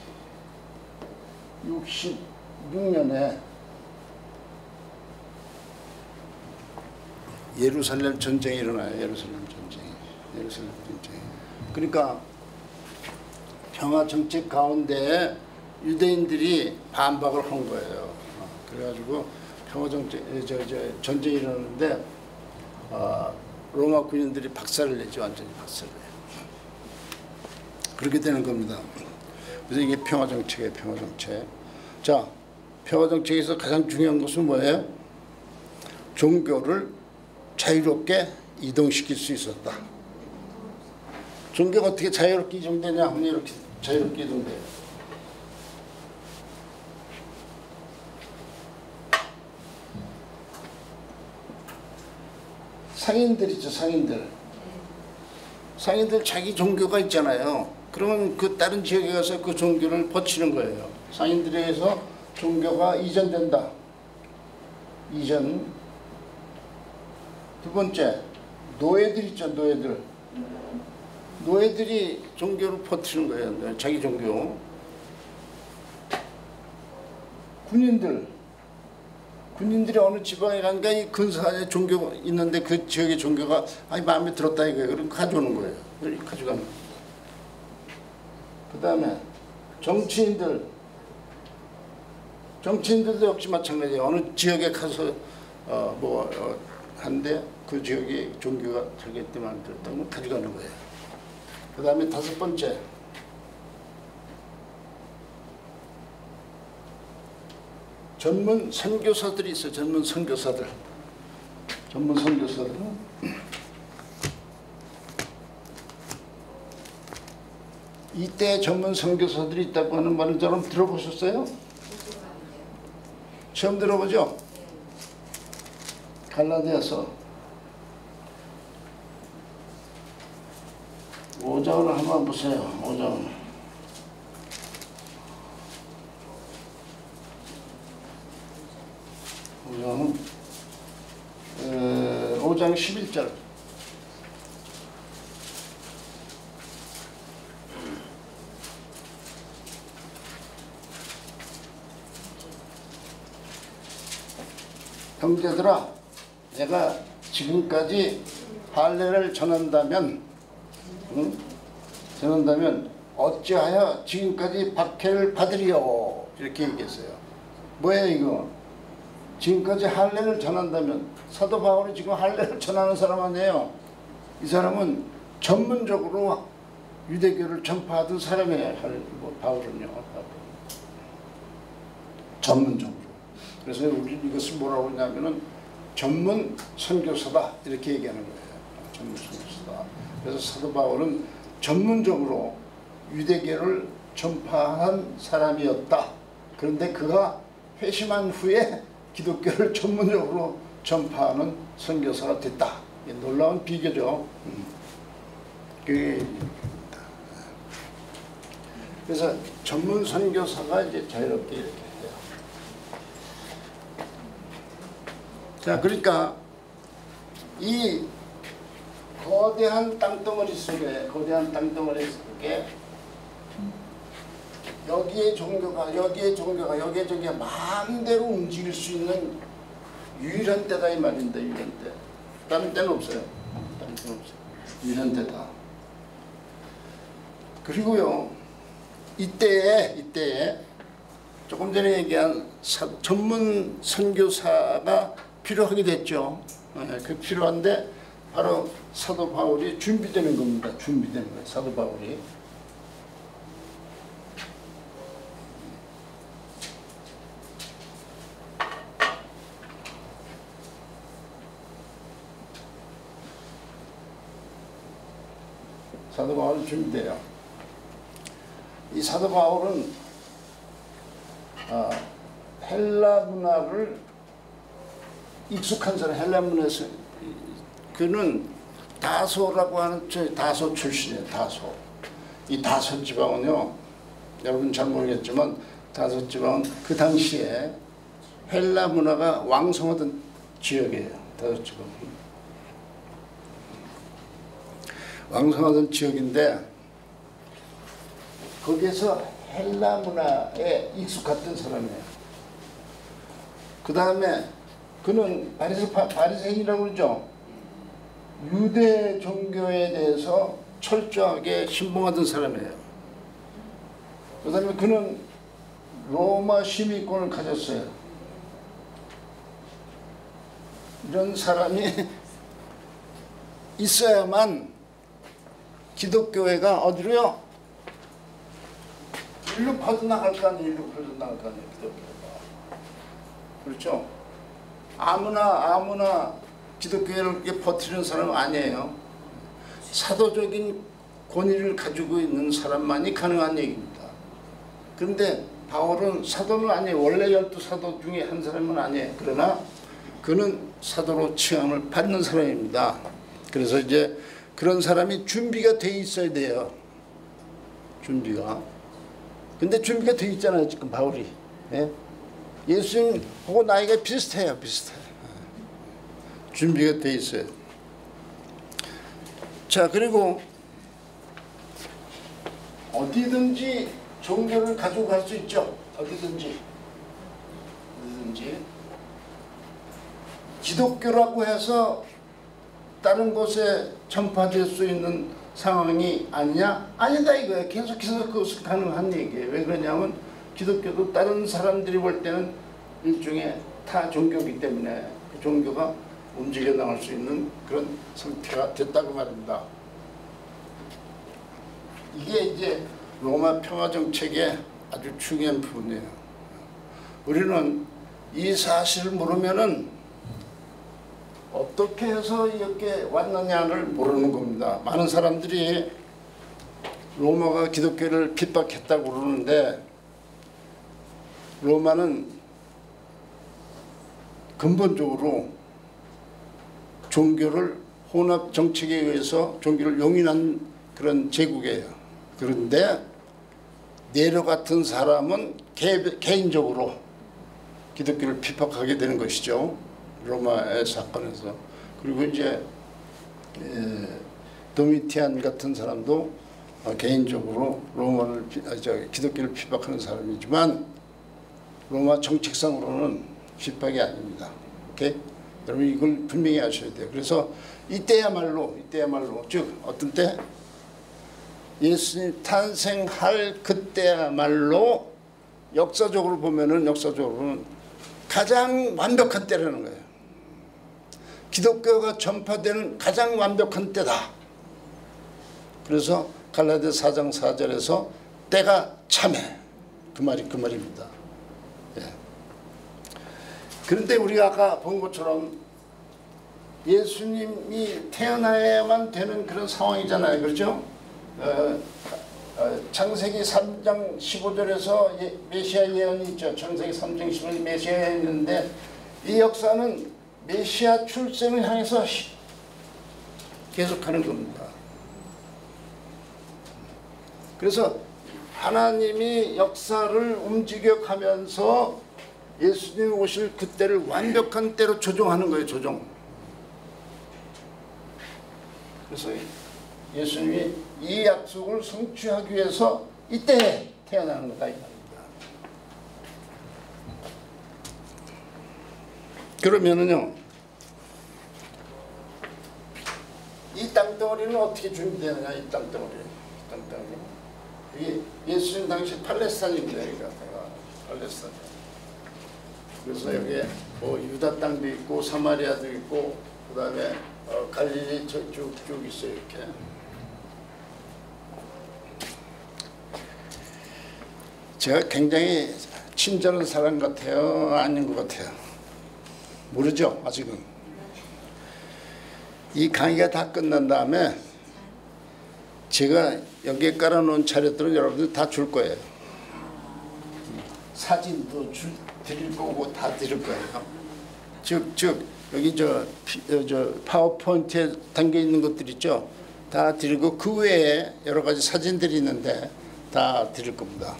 66년에 예루살렘 전쟁이 일어나요. 예루살렘 전쟁. 그러니까 평화 정책 가운데 유대인들이 반박을 한 거예요. 그래가지고 평화 정책 전쟁이 일어나는데 로마 군인들이 박살을 내죠. 완전히 박살을 내요. 그렇게 되는 겁니다. 그래서 이게 평화 정책이에요. 평화 정책. 자, 평화 정책에서 가장 중요한 것은 뭐예요? 종교를 자유롭게 이동시킬 수 있었다. 종교가 어떻게 자유롭게 이동되냐 하면 이렇게 자유롭게 이동돼요. 상인들 있죠. 상인들 자기 종교가 있잖아요. 그러면 그 다른 지역에 가서 그 종교를 버치는 거예요. 상인들에 의해서 종교가 이전된다. 이전. 두 번째, 노예들 있죠. 노예들이 종교를 퍼뜨리는 거예요. 자기 종교. 군인들이 어느 지방에 가니까 이 근사한 종교 있는데 그 지역의 종교가 아니 마음에 들었다 이거예요. 그럼 가져오는 거예요. 가져가는 거예요. 그 다음에 정치인들도 역시 마찬가지예요. 어느 지역에 가서 한데 그 지역의 종교가 자기 때 마음에 들었다면 가져가는 거예요. 그 다음에 5번째, 전문 선교사들이 있어요. 전문 선교사들은 이때 전문 선교사들이 있다고 하는 말은 여러분 들어보셨어요? 처음 들어보죠? 갈라디아서 5장을 한번 보세요. 5장 11절. 형제들아, 내가 지금까지 할례를 전한다면 어찌하여 지금까지 박해를 받으리요? 이렇게 얘기했어요. 뭐예요 이거? 지금까지 할례를 전한다면, 사도 바울이 지금 할례를 전하는 사람 아니에요. 이 사람은 전문적으로 유대교를 전파하던 사람이에요. 바울은요. 전문적으로. 그래서 우리 이것을 뭐라고 하냐면은 전문 선교사다 이렇게 얘기하는 거예요. 전문 선교사다. 그래서 사도 바울은 전문적으로 유대교를 전파한 사람이었다. 그런데 그가 회심한 후에 기독교를 전문적으로 전파하는 선교사가 됐다. 놀라운 비교죠. 그래서 전문 선교사가 이제 자유롭게 이렇게 해요. 자, 그러니까 이 거대한 땅덩어리 속에 여기에 종교가 마음대로 움직일 수 있는 유일한 때다 이 말인데, 유일한 때. 다른 때는 없어요. 유일한 때다. 그리고요, 이때에 조금 전에 얘기한 전문 선교사가 필요하게 됐죠. 그 필요한데 바로 사도 바울이 준비되는 겁니다. 준비되는 거예요. 사도 바울이. 사도 바울은 준비돼요. 이 사도 바울은 헬라 문화를 익숙한 사람, 헬라 문화에서 그는 다소라고 하는 다소 출신이에요. 다소. 이 다소 지방은요, 여러분 잘 모르겠지만 다소 지방은 그 당시에 헬라 문화가 왕성하던 지역이에요. 다소 지방은. 왕성하던 지역인데 거기에서 헬라 문화에 익숙했던 사람이에요. 그 다음에 그는 바리새인이라고 그러죠. 유대 종교에 대해서 철저하게 신봉하던 사람이에요. 그 다음에 그는 로마 시민권을 가졌어요. 이런 사람이 있어야만 기독교회가 어디로요? 일로 퍼져나갈 거 아니에요. 일로 퍼져나갈 거 아니에요. 기독교회가. 그렇죠? 아무나 기독교회를 이렇게 버티는 사람은 아니에요. 사도적인 권위를 가지고 있는 사람만이 가능한 얘기입니다. 그런데 바울은 사도는 아니에요. 원래 12사도 중에 한 사람은 아니에요. 그러나 그는 사도로 칭함을 받는 사람입니다. 그래서 이제 그런 사람이 준비가 돼 있어야 돼요. 준비가. 근데 준비가 돼 있잖아요. 지금 바울이. 예? 예수님하고 나이가 비슷해요. 준비가 돼 있어요. 자, 그리고 어디든지 종교를 가지고 갈 수 있죠. 어디든지. 것이지 기독교라고 해서 다른 곳에 전파될 수 있는 상황이 아니냐? 아니다 이거예요. 계속해서 그것은 가능한 얘기예요. 왜 그러냐면 기독교도 다른 사람들이 볼 때는 일종의 타 종교이기 때문에 그 종교가 움직여 나갈 수 있는 그런 상태가 됐다고 말입니다. 이게 이제 로마 평화 정책의 아주 중요한 부분이에요. 우리는 이 사실을 모르면은 어떻게 해서 이렇게 왔느냐를 모르는 겁니다. 많은 사람들이 로마가 기독교를 핍박했다고 그러는데 로마는 근본적으로 종교를 혼합 정책에 의해서 종교를 용인한 그런 제국이에요. 그런데 네로 같은 사람은 개인적으로 기독교를 핍박하게 되는 것이죠. 로마의 사건에서. 그리고 이제 도미티안 같은 사람도 개인적으로 기독교를 핍박하는 사람이지만 로마 정책상으로는 핍박이 아닙니다. 오케이? 여러분 이걸 분명히 아셔야 돼요. 그래서 이때야말로 즉 어떤 때 예수님 탄생할 그때야말로 역사적으로는 가장 완벽한 때라는 거예요. 기독교가 전파되는 가장 완벽한 때다. 그래서 갈라디아 4장 4절에서 때가 참해 그 말입니다. 예. 그런데 우리가 아까 본 것처럼 예수님이 태어나야만 되는 그런 상황이잖아요. 그렇죠? 창세기 3장 15절에서 메시아 예언이 있죠. 창세기 3장 15절 메시아 예언이 있는데 이 역사는 메시아 출생을 향해서 계속하는 겁니다. 그래서 하나님이 역사를 움직여가면서 예수님이 오실 그때를 완벽한 때로 조정하는 거예요. 조정. 그래서 예수님이 이 약속을 성취하기 위해서 이때 태어나는 거다 이 말입니다. 그러면은요, 이 땅덩어리는 어떻게 준비되느냐? 이 땅덩어리. 이게 예수님 당시 팔레스타인입니다. 여기가 팔레스타인. 그래서 여기에 뭐 유다 땅도 있고 사마리아도 있고 그다음에 갈릴리 쭉 있어요. 이렇게. 제가 굉장히 친절한 사람 같아요? 아닌 것 같아요? 모르죠? 아직은. 이 강의가 다 끝난 다음에 제가 여기에 깔아놓은 차례들은 여러분들 다 줄 거예요. 사진도 드릴 거고 다 드릴 거예요. 즉 여기 저 파워포인트에 담겨 있는 것들 있죠? 다 드리고 그 외에 여러 가지 사진들이 있는데 다 드릴 겁니다.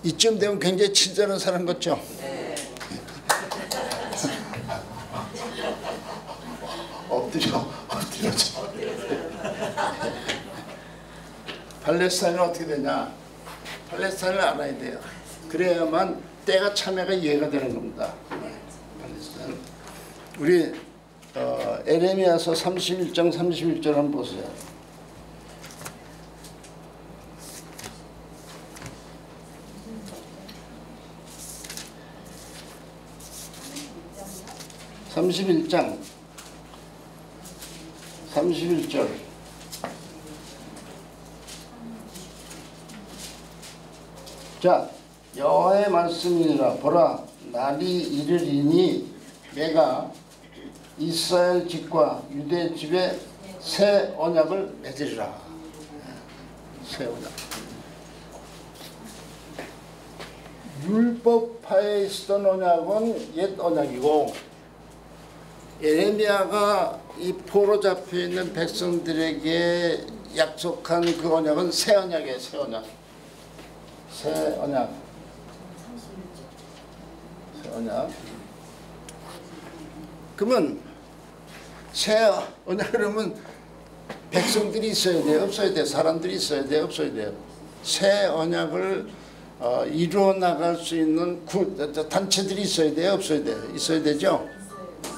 이쯤 되면 굉장히 친절한 사람 같죠? 네. 엎드려. 팔레스타인은 어떻게 되냐? 팔레스타인을 알아야 돼요. 그래야만 때가 참여가 이해가 되는 겁니다. 팔레스타인. 우리 에레미야서 31장 31절 한번 보세요. (31장) 31절. 자, 여호와의 말씀이니라. 보라, 날이 이르리니 내가 이스라엘 집과 유대 집에 새 언약을 맺으리라. 새 언약. 율법하에 있었던 언약은 옛 언약이고, 예레미야가 이 포로 잡혀 있는 백성들에게 약속한 그 언약은 새 언약이에요. 새 언약. 새 언약. 새 언약. 그러면 새 언약 그러면 백성들이 있어야 돼요? 없어야 돼요? 사람들이 있어야 돼요? 없어야 돼요? 새 언약을 이루어 나갈 수 있는 단체들이 있어야 돼요, 없어야 돼요? 있어야 되죠?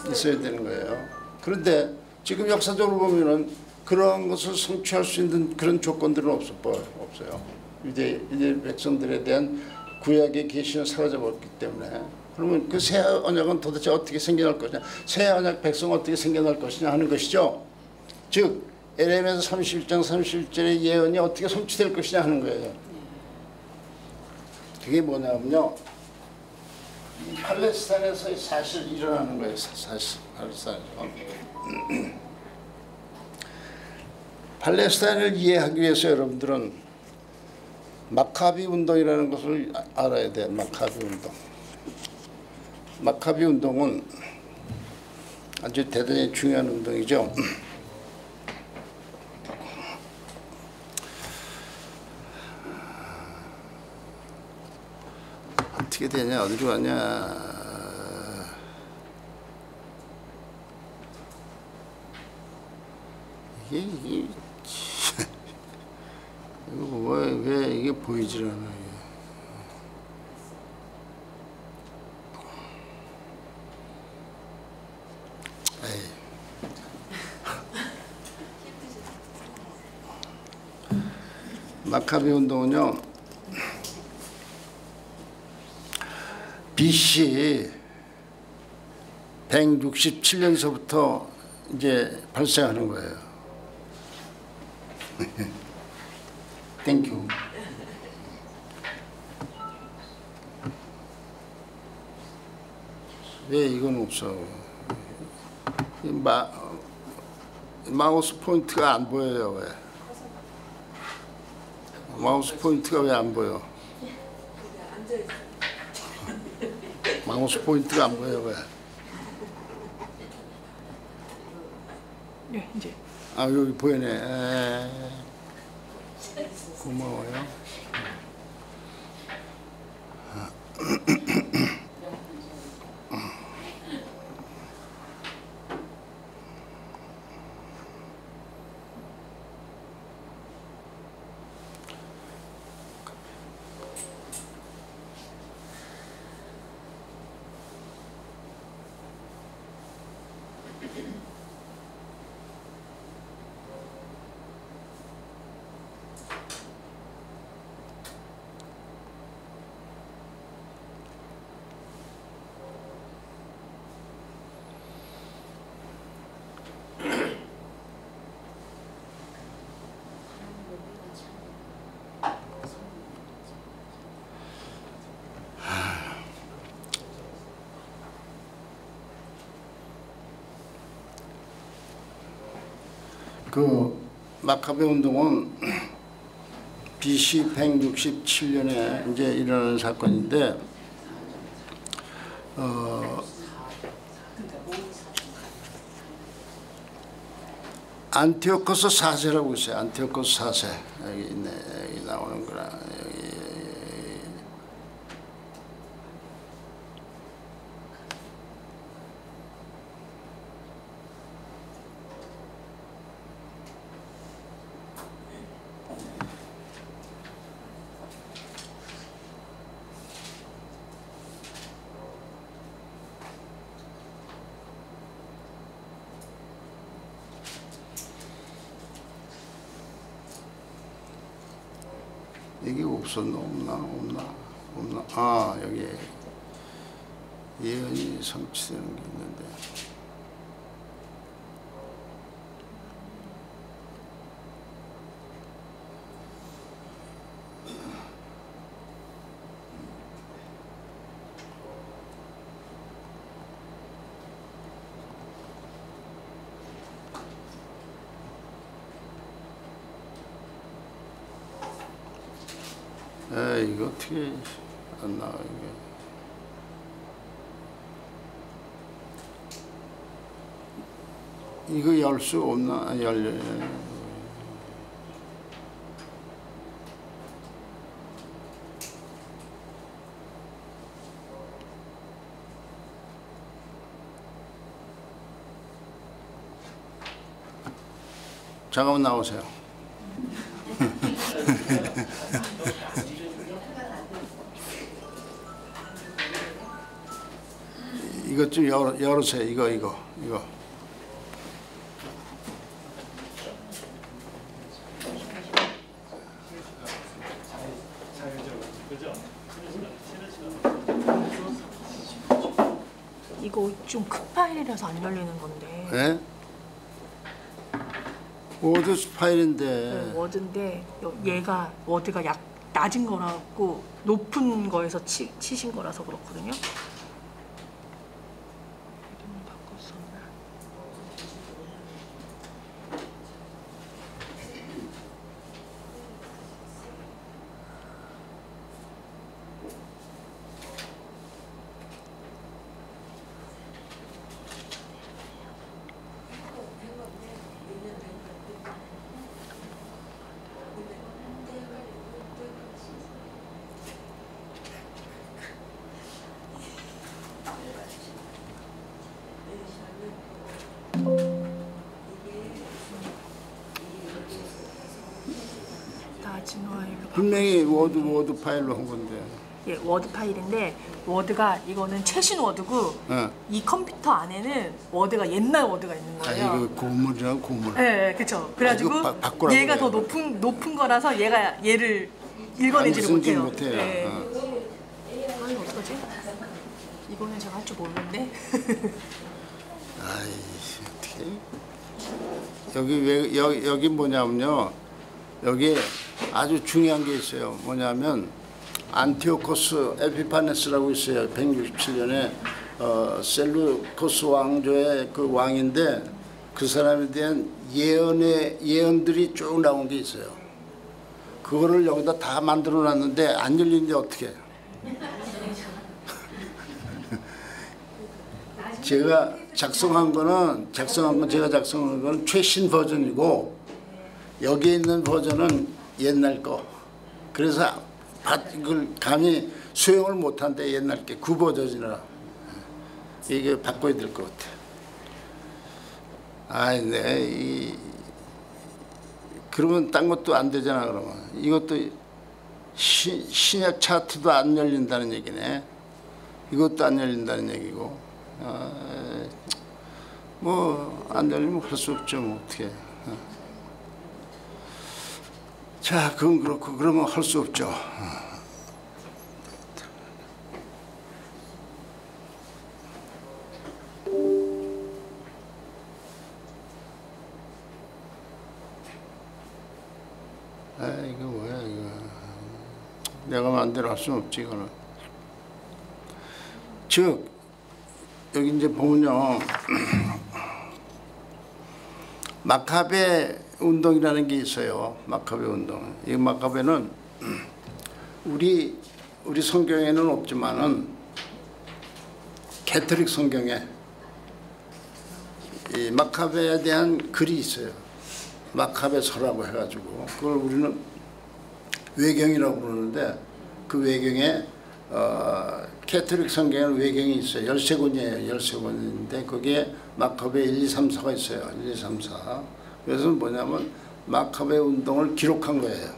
있어야 되는 거예요. 그런데 지금 역사적으로 보면은 그런 것을 성취할 수 있는 그런 조건들은 없어요. 이제 백성들에 대한 구약의 계시는 사라져버렸기 때문에. 그러면 그 새 언약은 도대체 어떻게 생겨날 것이냐, 새 언약 백성은 어떻게 생겨날 것이냐 하는 것이죠. 즉 에레미야 31장 31절의 예언이 어떻게 성취될 것이냐 하는 거예요. 그게 뭐냐면요, 이 팔레스타인에서 사실 일어나는 거예요. 사실 팔레스타인에서. 팔레스타인을 이해하기 위해서 여러분들은 마카비 운동이라는 것을 알아야 돼요. 마카비 운동. 마카비 운동은 아주 대단히 중요한 운동이죠. 어떻게 되냐, 어디로 가냐. 이게 이거 왜 이게 보이질 않아. 마카비 운동은요, BC 167년서부터 이제 발생하는 거예요. 땡큐. 왜 이건 없어? 마우스 포인트가 안 보여요. 왜? 마우스 포인트가 왜 안 보여? 마우스 포인트가 안 보여. 왜? 예, 이제. 아, 여기 보이네. 고마워요. 그 마카베 운동은 BC 167년에 이제 일어나는 사건인데, 안티오코스 4세라고 있어요. 안티오코스 4세. 여기 있네. 여기 나오는구나. 여기. 여기 없었나? 없나? 아, 여기 예언이 성취되는 게 있는데. 이거 어떻게 안 나와, 이거 열 수 없나? 열려. 잠깐만 나오세요. 이것 좀 열으세요. 이거. 이거 좀 큰 파일이라서 안 열리는 건데. 예? 워드 파일인데. 네, 워드인데 얘가 워드가 낮은 거라고 높은 거에서 치신 거라서 그렇거든요. 이름을 바꿨었나? 낮은 파일로. 분명히 워드 파일로 한 건데. 예, 워드 파일인데 워드가 이거는 최신 워드고 이 컴퓨터 안에는 워드가 옛날 워드가 있는 거예요. 이거 고물이랑 고물. 네, 그렇죠. 그래가지고 얘가 그래요. 더 높은 거라서 얘를 읽어내지를 못해요. 네. 아니 어떡하지? 이거는 제가 할 줄 모르는데. 아이 어떻게? 여기 뭐냐면요. 여기 아주 중요한 게 있어요. 뭐냐면 안티오코스 에피파네스라고 있어요. 167년에 셀루코스 왕조의 그 왕인데 그 사람에 대한 예언들이 쭉 나온 게 있어요. 그거를 여기다 다 만들어 놨는데 안 열리는데 어떻게? 제가 작성한 건 최신 버전이고 여기에 있는 버전은 옛날 거. 그래서 이걸 감히 수용을 못한대. 옛날 게 구버전이라. 이게 바꿔야 될 것 같아. 아이, 그러면 딴 것도 안 되잖아. 그러면 이것도 신약 차트도 안 열린다는 얘기네. 이것도 안 열린다는 얘기고. 뭐 안 열리면 할 수 없죠. 뭐 어떻게. 자, 그건 그렇고 그러면 할 수 없죠. 이거 뭐야 이거. 내가 마음대로 할 수는 없지 이거는. 즉 여기 이제 보면요. 마카베 운동이라는 게 있어요. 마카베 운동. 이 마카베는 우리 성경에는 없지만은 캐톨릭 성경에 이 마카베에 대한 글이 있어요. 마카베서라고 해가지고 그걸 우리는 외경이라고 부르는데 그 외경에 캐톨릭 성경에는 외경이 있어요. 13권이에요. 13권인데 거기에 마카베 1, 2, 3, 4가 있어요. 1, 2, 3, 4. 그래서 뭐냐면 마카베 운동을 기록한 거예요.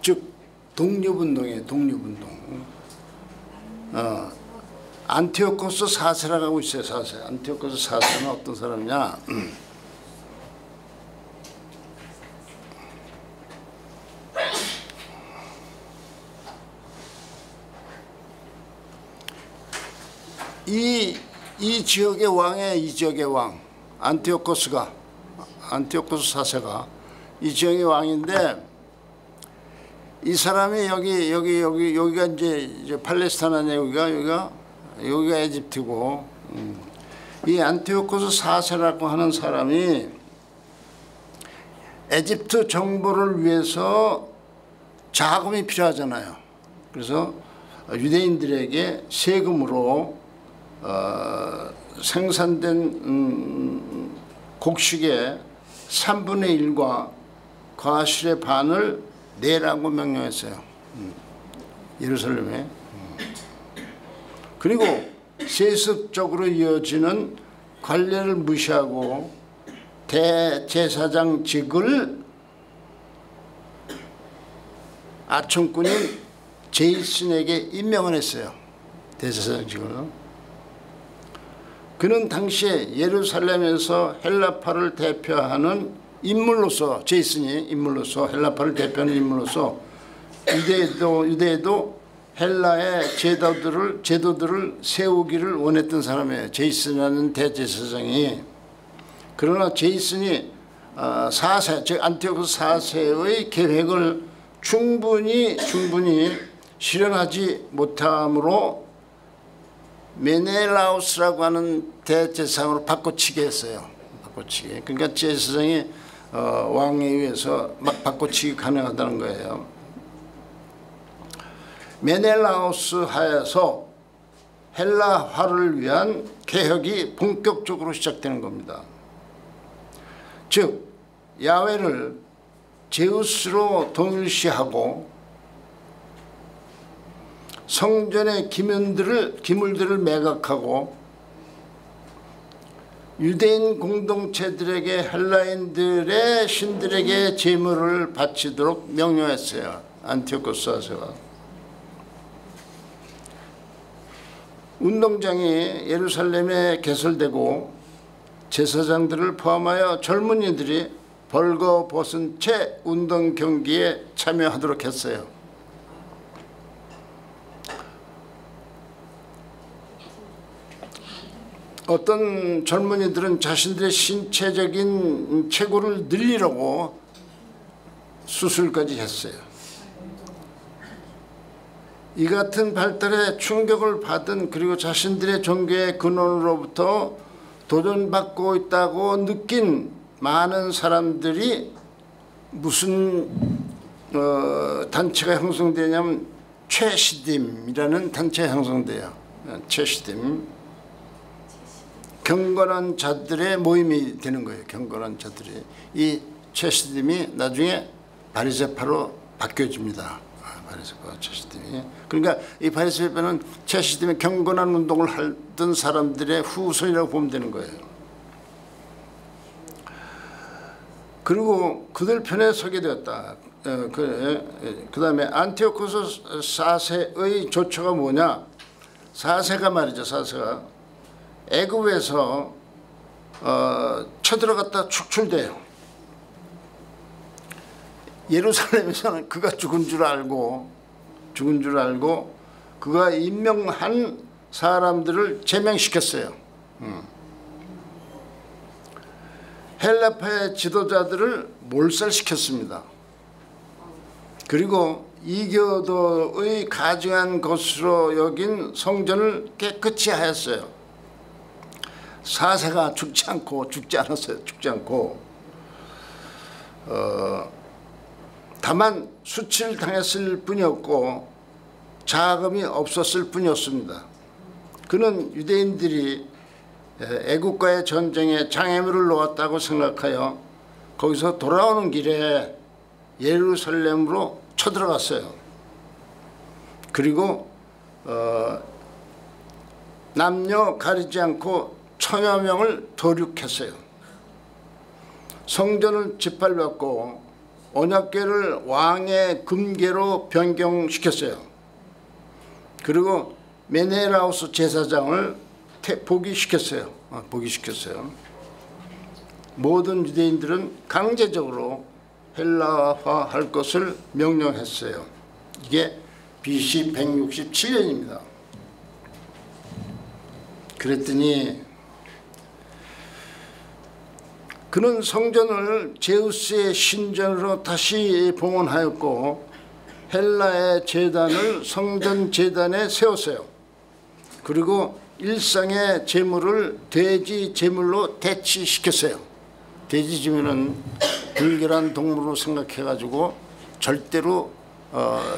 즉 독립운동이에요. 독립운동. 안티오코스 4세라고 하고 있어요. 4세. 안티오코스 4세는 어떤 사람이냐. 이 지역의 왕의 이 지역의 왕 안티오코스 4세가 이 지역의 왕인데 이 사람이 여기가 이제 팔레스타인 아니야. 여기가 에집트고 이 안티오코스 4세라고 하는 사람이 에집트 정부를 위해서 자금이 필요하잖아요. 그래서 유대인들에게 세금으로 생산된 곡식의 3분의 1과 과실의 반을 내라고 명령했어요. 예루살렘에. 그리고 세습적으로 이어지는 관례를 무시하고 대제사장직을 아촌군인 제이슨에게 임명을 했어요. 대제사장직을. 그는 당시에 예루살렘에서 헬라파를 대표하는 인물로서, 제이슨이 인물로서, 헬라파를 대표하는 인물로서 유대에도 헬라의 제도들을 세우기를 원했던 사람이에요. 제이슨이라는 대제사장이. 그러나 제이슨이 4세, 즉 안티오코스 4세의 계획을 충분히 실현하지 못함으로 메넬라우스라고 하는 대제사장으로 바꿔치기 했어요. 바꿔치기. 그러니까 제사장이 왕에 의해서 막 바꿔치기 가능하다는 거예요. 메넬라우스 하에서 헬라화를 위한 개혁이 본격적으로 시작되는 겁니다. 즉 야훼를 제우스로 동일시하고 성전의 기물들을 매각하고 유대인 공동체들에게 헬라인들의 신들에게 제물을 바치도록 명령했어요. 안티오코스 4세가. 운동장이 예루살렘에 개설되고 제사장들을 포함하여 젊은이들이 벌거벗은 채 운동 경기에 참여하도록 했어요. 어떤 젊은이들은 자신들의 신체적인 체구를 늘리려고 수술까지 했어요. 이 같은 발달에 충격을 받은, 그리고 자신들의 종교의 근원으로부터 도전받고 있다고 느낀 많은 사람들이 무슨 단체가 형성되냐면 최시딤이라는 단체가 형성돼요. 최시딤. 경건한 자들의 모임이 되는 거예요. 경건한 자들이. 이 최시딤이 나중에 바리새파로 바뀌어집니다. 바리새파 최시딤이. 그러니까 이 바리새파는 최시딤의 경건한 운동을 하던 사람들의 후손이라고 보면 되는 거예요. 그리고 그들 편에 서게 되었다. 그 다음에 안티오코스 4세의 조처가 뭐냐? 4세가 말이죠. 4세가 애굽에서 쳐들어갔다 축출돼요. 예루살렘에서는 그가 죽은 줄 알고 그가 임명한 사람들을 제명시켰어요. 헬라파의 지도자들을 몰살시켰습니다. 그리고 이교도의 가증한 것으로 여긴 성전을 깨끗이 하였어요. 4세가 죽지 않았어요. 다만 수치를 당했을 뿐이었고 자금이 없었을 뿐이었습니다. 그는 유대인들이 애국과의 전쟁에 장애물을 놓았다고 생각하여 거기서 돌아오는 길에 예루살렘으로 쳐들어갔어요. 그리고 남녀 가리지 않고 1000여 명을 도륙했어요. 성전을 짓밟았고 언약궤를 왕의 금궤로 변경시켰어요. 그리고 메넬라우스 제사장을 복위시켰어요. 모든 유대인들은 강제적으로 헬라화할 것을 명령했어요. 이게 BC 167년입니다. 그랬더니 그는 성전을 제우스의 신전으로 다시 봉헌하였고 헬라의 제단을 성전 제단에 세웠어요. 그리고 일상의 제물을 돼지 제물로 대치시켰어요. 돼지 제물은 불결한 동물로 생각해가지고 절대로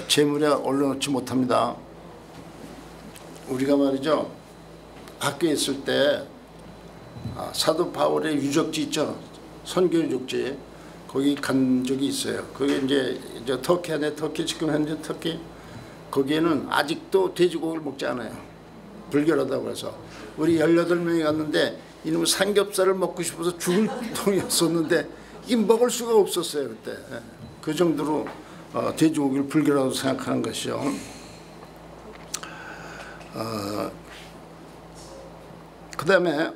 제물에 올려놓지 못합니다. 우리가 말이죠, 학교에 있을 때 사도 바울의 유적지 있죠, 선교 유적지, 거기 간 적이 있어요. 거기 이제 터키 안에, 터키 지금 현재 터키, 거기에는 아직도 돼지고기를 먹지 않아요. 불결하다고 해서. 우리 18명이 갔는데 이놈 삼겹살을 먹고 싶어서 죽을 통이었었는데 이게 먹을 수가 없었어요 그때. 그 정도로 돼지고기를 불결하다고 생각하는 것이죠. 그 다음에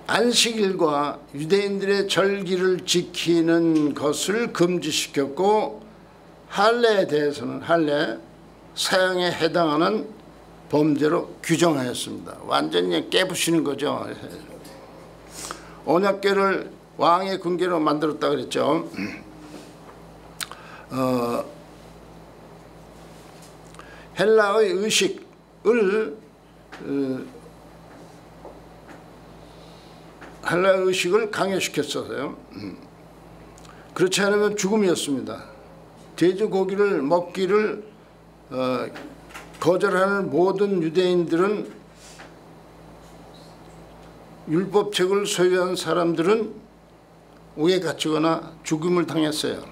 안식일과 유대인들의 절기를 지키는 것을 금지시켰고 할례에 대해서는 할례 사형에 해당하는 범죄로 규정하였습니다. 완전히 깨부시는 거죠. 언약궤를 왕의 군계로 만들었다 그랬죠. 헬라의 의식을 강요시켰어요. 그렇지 않으면 죽음이었습니다. 돼지고기를 먹기를 거절하는 모든 유대인들은, 율법책을 소유한 사람들은 옥에 갇히거나 죽음을 당했어요.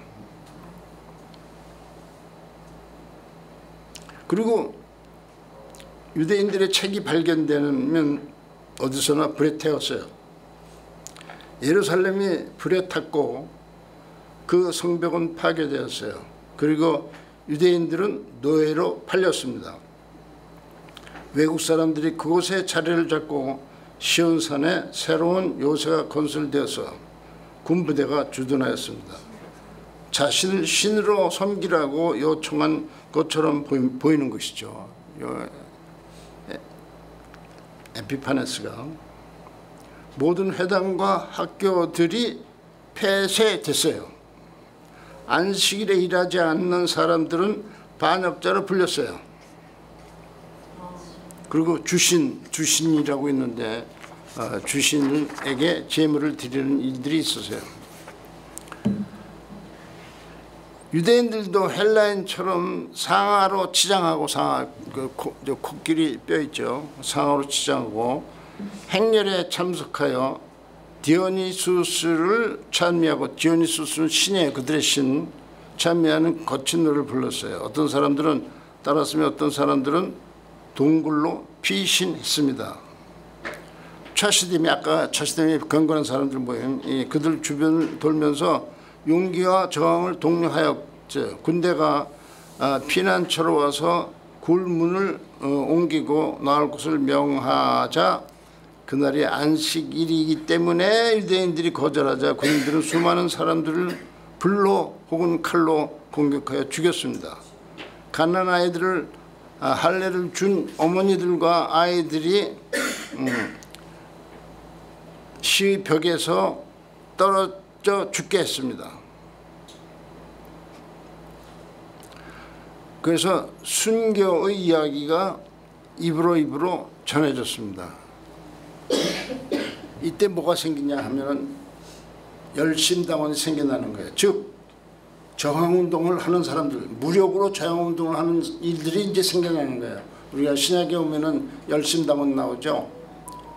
그리고 유대인들의 책이 발견되면 어디서나 불에 태웠어요. 예루살렘이 불에 탔고 그 성벽은 파괴되었어요. 그리고 유대인들은 노예로 팔렸습니다. 외국 사람들이 그곳에 자리를 잡고 시온산에 새로운 요새가 건설되어서 군부대가 주둔하였습니다. 자신을 신으로 섬기라고 요청한 것처럼 보이는 것이죠. 에피파네스가 모든 회당과 학교들이 폐쇄됐어요. 안식일에 일하지 않는 사람들은 반역자로 불렸어요. 그리고 주신이라고 있는데 주신에게 제물을 드리는 일들이 있었어요. 유대인들도 헬라인처럼 상하로 치장하고 코끼리 뼈 있죠. 상하로 치장하고 행렬에 참석하여 디오니수스를 찬미하고, 디오니수스는 신이에요. 그들의 신. 찬미하는 거친 노래를 불렀어요. 어떤 사람들은 따랐으며 어떤 사람들은 동굴로 피신했습니다. 아까 차시됨이 건건한 사람들 모임, 그들 주변을 돌면서 용기와 저항을 독려하였죠. 군대가 피난처로 와서 굴문을 옮기고 나올 곳을 명하자 그날이 안식일이기 때문에 유대인들이 거절하자 군인들은 수많은 사람들을 불로 혹은 칼로 공격하여 죽였습니다. 갓난 아이들을 할례를 준 어머니들과 아이들이 시벽에서 떨어져 죽게 했습니다. 그래서 순교의 이야기가 입으로 전해졌습니다. 이때 뭐가 생기냐 하면 열심당원이 생겨나는 거예요. 즉 저항운동을 하는 사람들, 무력으로 저항운동을 하는 일들이 이제 생겨나는 거예요. 우리가 신약에 오면은 열심당원 나오죠.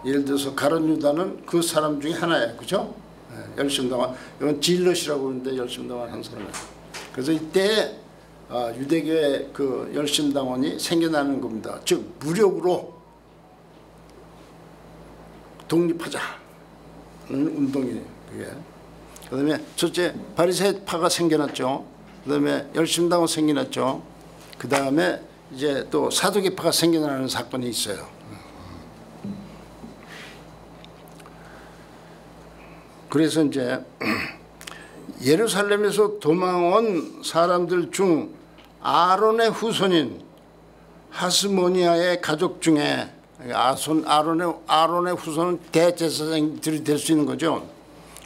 예를 들어서 가룟 유다는 그 사람 중에 하나예요. 그죠? 열심당원. 이건 질럿이라고 그러는데 열심당원 한 사람이에요. 그래서 이때 유대교의 그 열심당원이 생겨나는 겁니다. 즉 무력으로 독립하자는 운동이에요. 그게. 그다음에 첫째 바리새파가 생겨났죠. 그다음에 열심당원 생겨났죠. 그다음에 이제 또 사두개파가 생겨나는 사건이 있어요. 그래서 이제 예루살렘에서 도망온 사람들 중 아론의 후손인 하스모니아의 가족 중에, 아론의 후손은 대제사장들이 될 수 있는 거죠.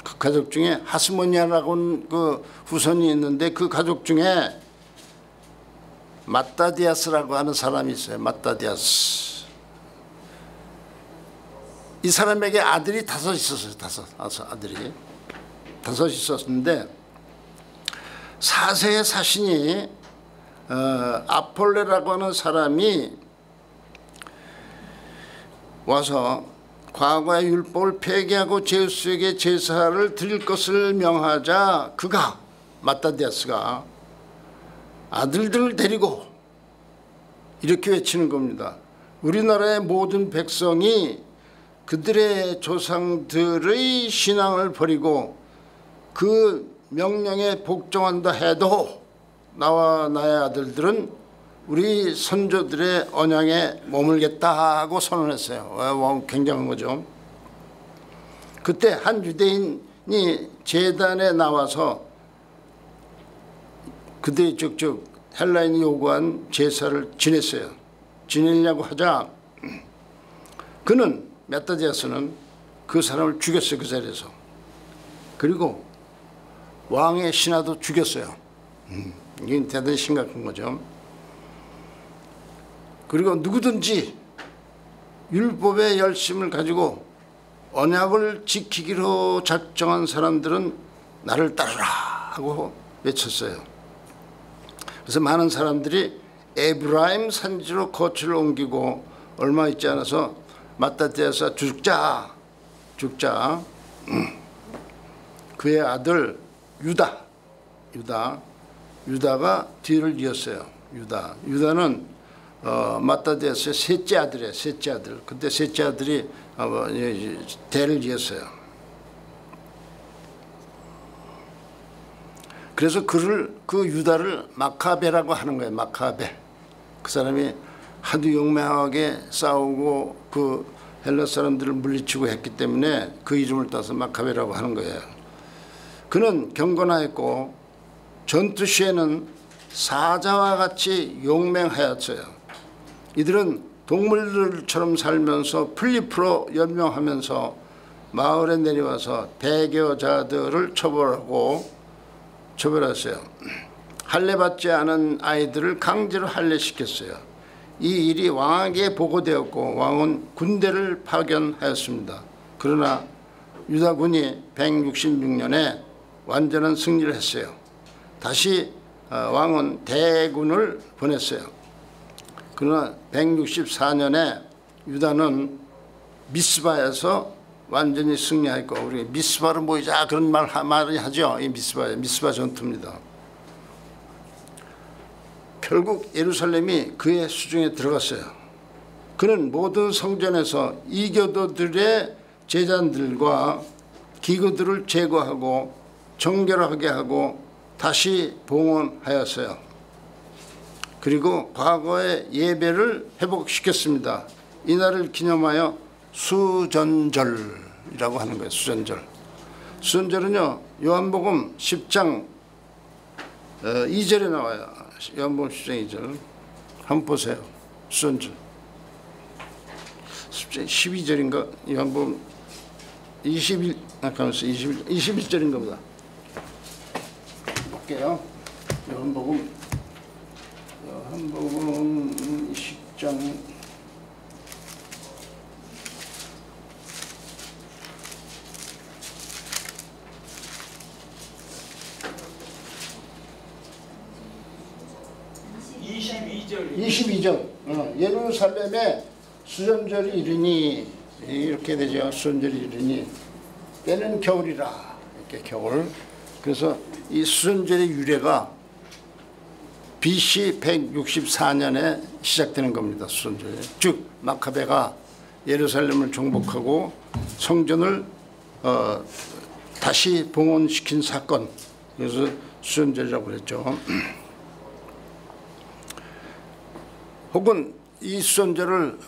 그 가족 중에 하스모니아라고 하는 그 후손이 있는데 그 가족 중에 마따디아스라고 하는 사람이 있어요. 마따디아스. 이 사람에게 아들이 다섯 있었어요. 아들이 다섯 있었는데 사세의 사신이 아폴레라고 하는 사람이 와서 과거의 율법을 폐기하고 제우스에게 제사를 드릴 것을 명하자 그가, 마따디아스가 아들들을 데리고 이렇게 외치는 겁니다. 우리나라의 모든 백성이 그들의 조상들의 신앙을 버리고 그 명령에 복종한다 해도 나와 나의 아들들은 우리 선조들의 언양에 머물겠다고 선언했어요. 굉장한 거죠. 그때 한 유대인이 제단에 나와서 그들이 쭉쭉 헬라인이 요구한 제사를 지냈어요. 지내려고 하자 그는 메타디아스는 그 사람을 죽였어요. 그 자리에서. 그리고 왕의 신하도 죽였어요. 이게 대단히 심각한 거죠. 그리고 누구든지 율법의 열심을 가지고 언약을 지키기로 작정한 사람들은 나를 따르라 하고 외쳤어요. 그래서 많은 사람들이 에브라임 산지로 거처를 옮기고 얼마 있지 않아서 마따디아스가 죽자. 그의 아들 유다가 뒤를 이었어요. 유다는 마따디아스의 셋째 아들이에요. 셋째 아들. 그때 셋째 아들이 대를 이었어요. 그래서 그 유다를 마카베라고 하는 거예요. 마카베. 그 사람이 하도 용맹하게 싸우고 그 헬라 사람들을 물리치고 했기 때문에 그 이름을 따서 마카베라고 하는 거예요. 그는 경건하였고 전투 시에는 사자와 같이 용맹하였어요. 이들은 동물들처럼 살면서 풀잎으로 연명하면서 마을에 내려와서 대교자들을 처벌했어요. 할례받지 않은 아이들을 강제로 할례시켰어요. 이 일이 왕에게 보고되었고 왕은 군대를 파견하였습니다. 그러나 유다군이 166년에 완전한 승리를 했어요. 다시 왕은 대군을 보냈어요. 그러나 164년에 유다는 미스바에서 완전히 승리했고 우리 미스바로 모이자 그런 말을 하죠. 이 미스바 전투입니다. 결국 예루살렘이 그의 수중에 들어갔어요. 그는 모든 성전에서 이교도들의 제단들과 기구들을 제거하고 정결하게 하고 다시 봉헌하였어요. 그리고 과거의 예배를 회복시켰습니다. 이날을 기념하여 수전절이라고 하는 거예요. 수전절은요 요한복음 10장 2절에 나와요. 요한복음 10장 2절 한번 보세요. 수전절 12절인가 요한복음 21절인가 보다. 볼게요. 요한복음 10장 22절. 예루살렘에 수전절이 이르니 이렇게 되죠. 수전절이 이르니 때는 겨울이라. 이렇게 겨울. 그래서 이 수전절의 유래가 BC 164년에 시작되는 겁니다. 수전절. 즉 마카베가 예루살렘을 정복하고 성전을 다시 봉헌시킨 사건. 그래서 수전절이라고 그랬죠. 혹은 이 수전절을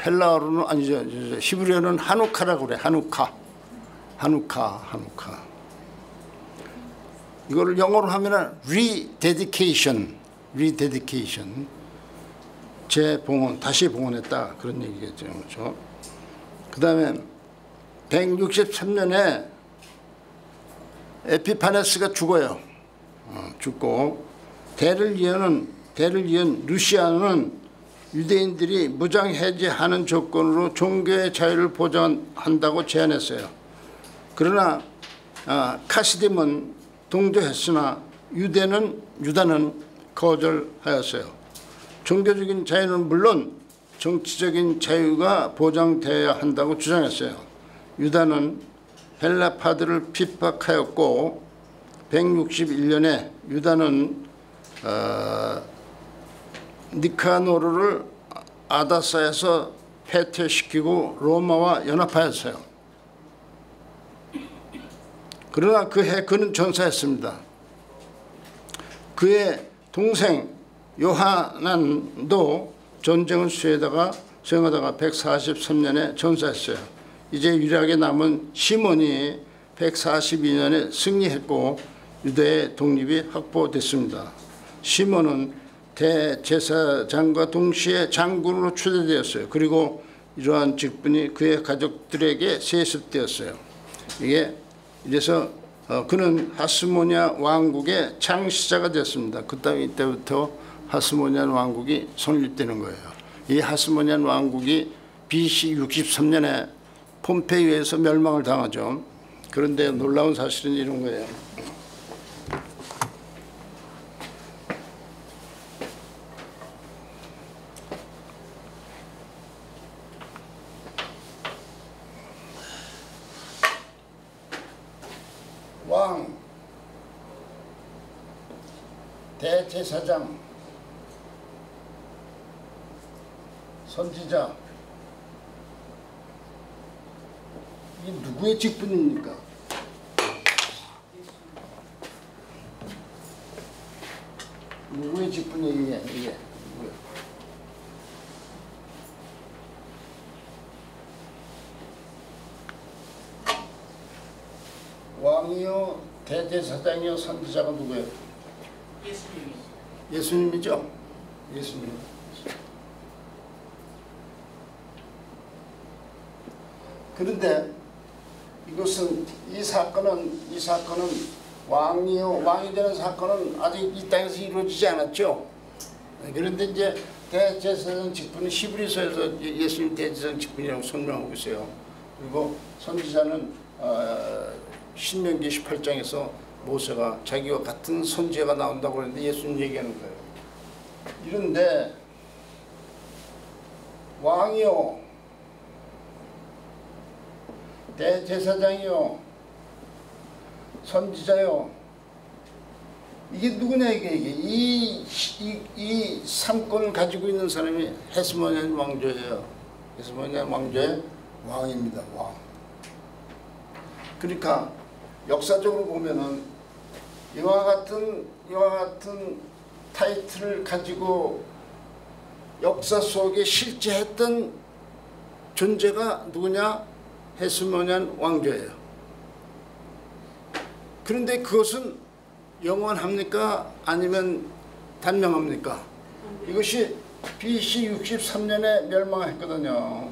헬라어로는 아니죠. 히브리어는 하누카라고 그래. 하누카. 이거를 영어로 하면은 rededication. 재봉헌, 다시 봉헌했다 그런 얘기겠죠. 그렇죠? 그다음에 163년에 에피파네스가 죽어요. 죽고 대를 이은 루시아는 유대인들이 무장해제하는 조건으로 종교의 자유를 보장한다고 제안했어요. 그러나 카시딤은 동조했으나 유다는 거절하였어요. 종교적인 자유는 물론 정치적인 자유가 보장되어야 한다고 주장했어요. 유다는 헬라파들을 핍박하였고 161년에 유다는 니카노르를 아다사에서 패퇴시키고 로마와 연합하였어요. 그러나 그 해 그는 전사했습니다. 그의 동생 요하난도 전쟁을 수행하다가 143년에 전사했어요. 이제 유일하게 남은 시몬이 142년에 승리했고 유대의 독립이 확보됐습니다. 시몬은 대제사장과 동시에 장군으로 추대되었어요. 그리고 이러한 직분이 그의 가족들에게 세습되었어요. 이래서 그는 하스모니아 왕국의 창시자가 되었습니다. 이때부터 하스모니안 왕국이 성립되는 거예요. 이 하스모니안 왕국이 BC 63년에 폼페이에 의해서 멸망을 당하죠. 그런데 놀라운 사실은 이런 거예요. 왕, 대제사장, 선지자, 이게 누구의 직분입니까? 누구의 직분이에요, 이게? 왕이요, 대제사장이요, 선지자가 누구예요? 예수님이죠. 예수님. 그런데 이 사건은 왕이 되는 사건은 아직 이 땅에서 이루어지지 않았죠. 그런데 이제 대제사장 직분은 히브리서에서 예수님 대제사장 직분이라고 설명하고 있어요. 그리고 선지자는 신명기 18장에서 모세가 자기와 같은 선지자가 나온다고 그랬는데 예수님 얘기하는 거예요. 이런데 왕이요, 대제사장이요, 선지자요, 이게 누구냐 이게 이 삼권을 가지고 있는 사람이 헤스모니안 왕조예요. 헤스모니안 왕조의 왕입니다. 왕. 그러니까 역사적으로 보면은 이와 같은 타이틀을 가지고 역사 속에 실제했던 존재가 누구냐? 헤스모니안 왕조예요. 그런데 그것은 영원합니까? 아니면 단명합니까? 이것이 BC 63년에 멸망했거든요.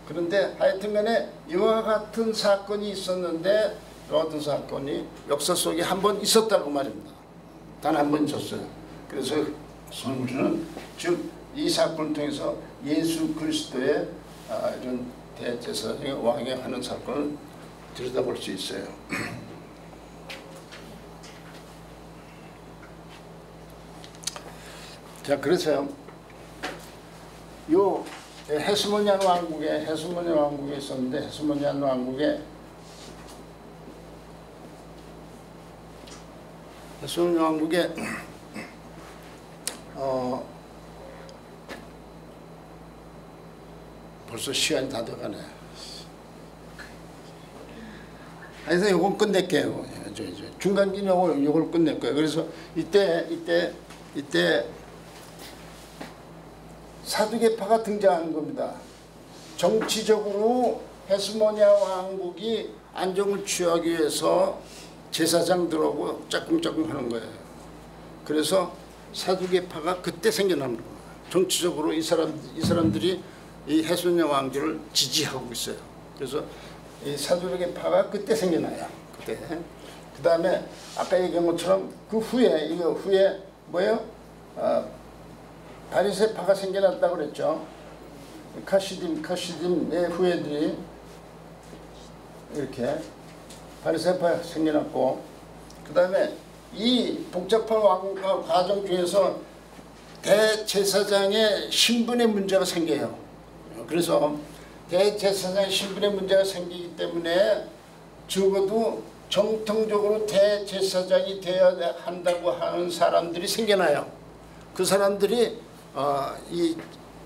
그런데 하여튼간에 이와 같은 사건이 있었는데 이와 같은 사건이 역사 속에 한 번 있었다고 말입니다. 단 한 번 있었어요. 그래서 우리는 즉 이 사건을 통해서 예수 그리스도의 이런 대제사장의 왕이 하는 사건을 들여다볼 수 있어요. 자, 그래서요. 요 헤스모니안 왕국에 있었는데 헤스모니안 왕국에 벌써 시간이 다 돼가네. 그래서 요건 끝낼게요. 중간긴 요걸 끝낼 거예요. 그래서 이때 사두개파가 등장하는 겁니다. 정치적으로 헤스모니아 왕국이 안정을 취하기 위해서 제사장들하고 짝꿍짝꿍 하는 거예요. 그래서 사두개파가 그때 생겨나는 거예요. 정치적으로 이 사람들이 이 헤스모니아 왕조를 지지하고 있어요. 그래서 이 사두개파가 그때 생겨나요. 그때. 그 다음에 아까 얘기한 것처럼 그 후에 뭐예요? 바리새파가 생겨났다고 그랬죠. 카시딤의 후예들이 이렇게 바리새파가 생겨났고, 그 다음에 이 복잡한 과정 중에서 대제사장의 신분의 문제가 생겨요. 그래서 대제사장의 신분의 문제가 생기기 때문에 적어도 정통적으로 대제사장이 되어야 한다고 하는 사람들이 생겨나요. 그 사람들이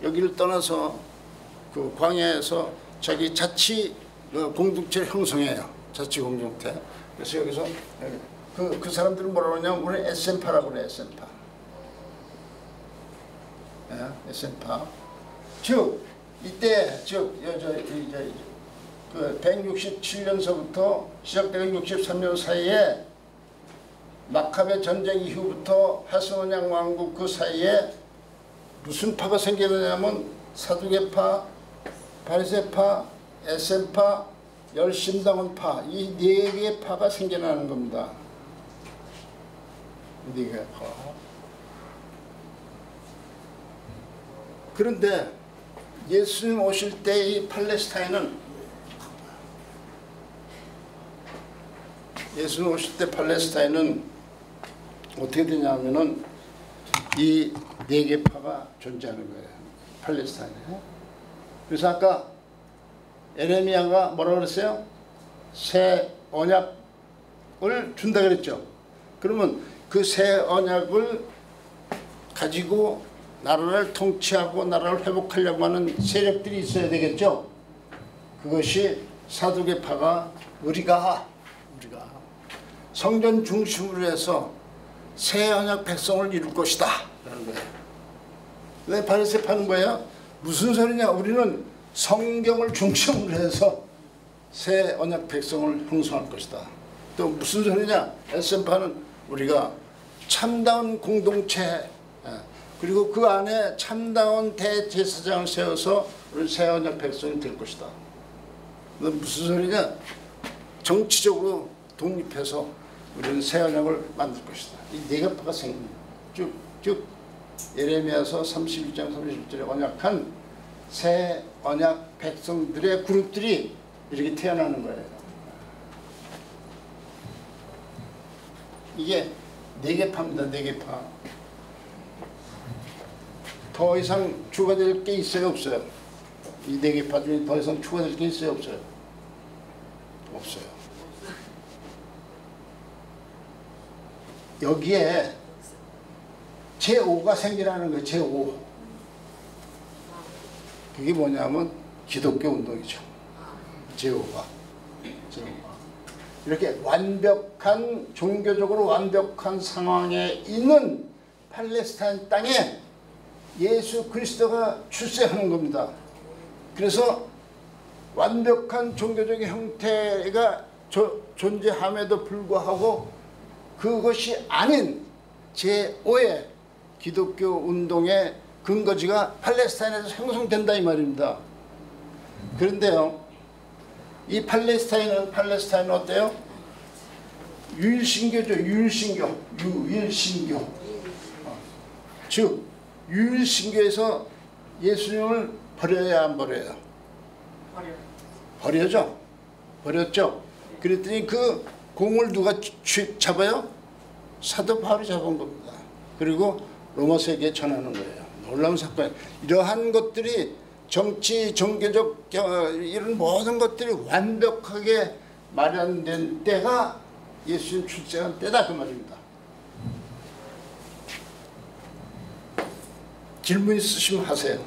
여기를 떠나서 그 광야에서 자기 자치 공동체를 형성해요. 자치 공동체. 그래서 여기서 그 사람들은 뭐라고 하냐면 우리 에센파라고 그래. 에센파. SN파. 즉 이때 그 167년서부터 시작되는 63년 사이에 마카베 전쟁 이후부터 하스모니아 왕국 그 사이에 무슨 파가 생기느냐면 사두개파, 바리새파, SN파, 열심당원파 이 네 개의 파가 생겨나는 겁니다. 네 개의 파. 그런데 예수님 오실 때 이 팔레스타인은 예수님 오실 때 팔레스타인은 어떻게 되냐면은 이 네 개 파가 존재하는 거예요. 팔레스타인에. 그래서 아까 에레미야가 뭐라 그랬어요? 새 언약을 준다 그랬죠. 그러면 그 새 언약을 가지고 나라를 통치하고 나라를 회복하려고 하는 세력들이 있어야 되겠죠. 그것이 사두개파가 우리가 성전 중심으로 해서 새 언약 백성을 이룰 것이다 라는 거예요. 왜 바리새파는 거예요? 무슨 소리냐? 우리는 성경을 중심으로 해서 새 언약 백성을 형성할 것이다. 또 무슨 소리냐? SN파는 우리가 참다운 공동체 그리고 그 안에 참다운 대제사장을 세워서 우리 새 언약 백성이 될 것이다. 무슨 소리냐? 정치적으로 독립해서 우리는 새 언약을 만들 것이다. 이 네 개파가 생깁니다. 쭉 예레미야서 31장 31절에 언약한 새 언약 백성들의 그룹들이 이렇게 태어나는 거예요. 이게 네 개파입니다. 네 개파. 더 이상 추가될 게 있어요? 없어요? 이 네 개파 중에 더 이상 추가될 게 있어요? 없어요? 없어요. 여기에 제5가 생기라는 거예요. 제5. 그게 뭐냐면 기독교 운동이죠. 제5가. 이렇게 완벽한 종교적으로 완벽한 상황에 있는 팔레스타인 땅에 예수 그리스도가 출세하는 겁니다. 그래서 완벽한 종교적인 형태가 존재함에도 불구하고 그것이 아닌 제5의 기독교 운동의 근거지가 팔레스타인에서 형성된다 이 말입니다. 그런데요, 이 팔레스타인은 어때요? 유일신교죠. 유일신교. 즉 유일신교에서 예수님을 버려야 안 버려요? 버려죠. 버렸죠. 그랬더니 그 공을 누가 잡아요? 사도 바울이 잡은 겁니다. 그리고 로마 세계에 전하는 거예요. 놀라운 사건. 이러한 것들이 정치, 종교적 이런 모든 것들이 완벽하게 마련된 때가 예수님 출생한 때다 그 말입니다. 질문 있으시면 하세요.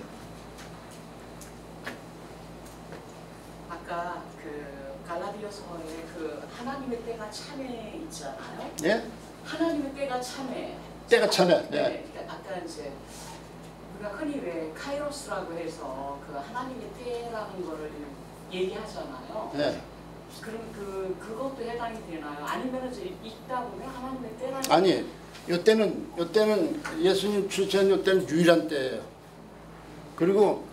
아까 그 갈라디아서에 그 하나님의 때가 참에 있잖아요. 예? 하나님의 때가 참에. 때가 참에. 예. 네. 아까 이제 우리가 흔히 왜 카이로스라고 해서 그 하나님의 때라는 거를 얘기하잖아요. 예. 그럼 그것도 해당이 되나요? 아니면 이제 있다 보면 하나님의 때라는. 아니, 요때는 예수님 출세한 요때는 유일한 때예요. 그리고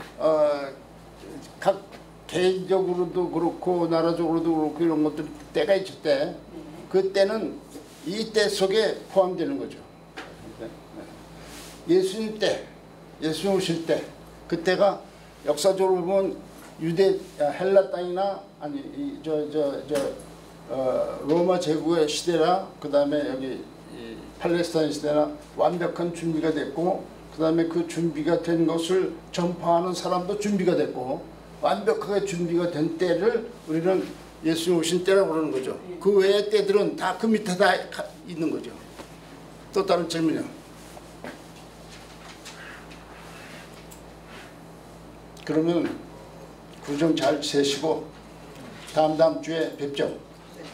각 개인적으로도 그렇고 나라적으로도 그렇고 이런 것들 때가 있을 때, 그 때는 이 때 속에 포함되는 거죠. 예수님 때, 예수님 오실 때, 그때가 역사적으로 보면 유대 헬라 땅이나 아니 로마 제국의 시대나 그 다음에 여기 팔레스타인 시대나 완벽한 준비가 됐고, 그 다음에 그 준비가 된 것을 전파하는 사람도 준비가 됐고, 완벽하게 준비가 된 때를 우리는 예수님 오신 때라고 그러는 거죠. 그 외의 때들은 다 그 밑에 다 있는 거죠. 또 다른 질문이요. 그러면 구정 잘 세시고 다음 주에 뵙죠.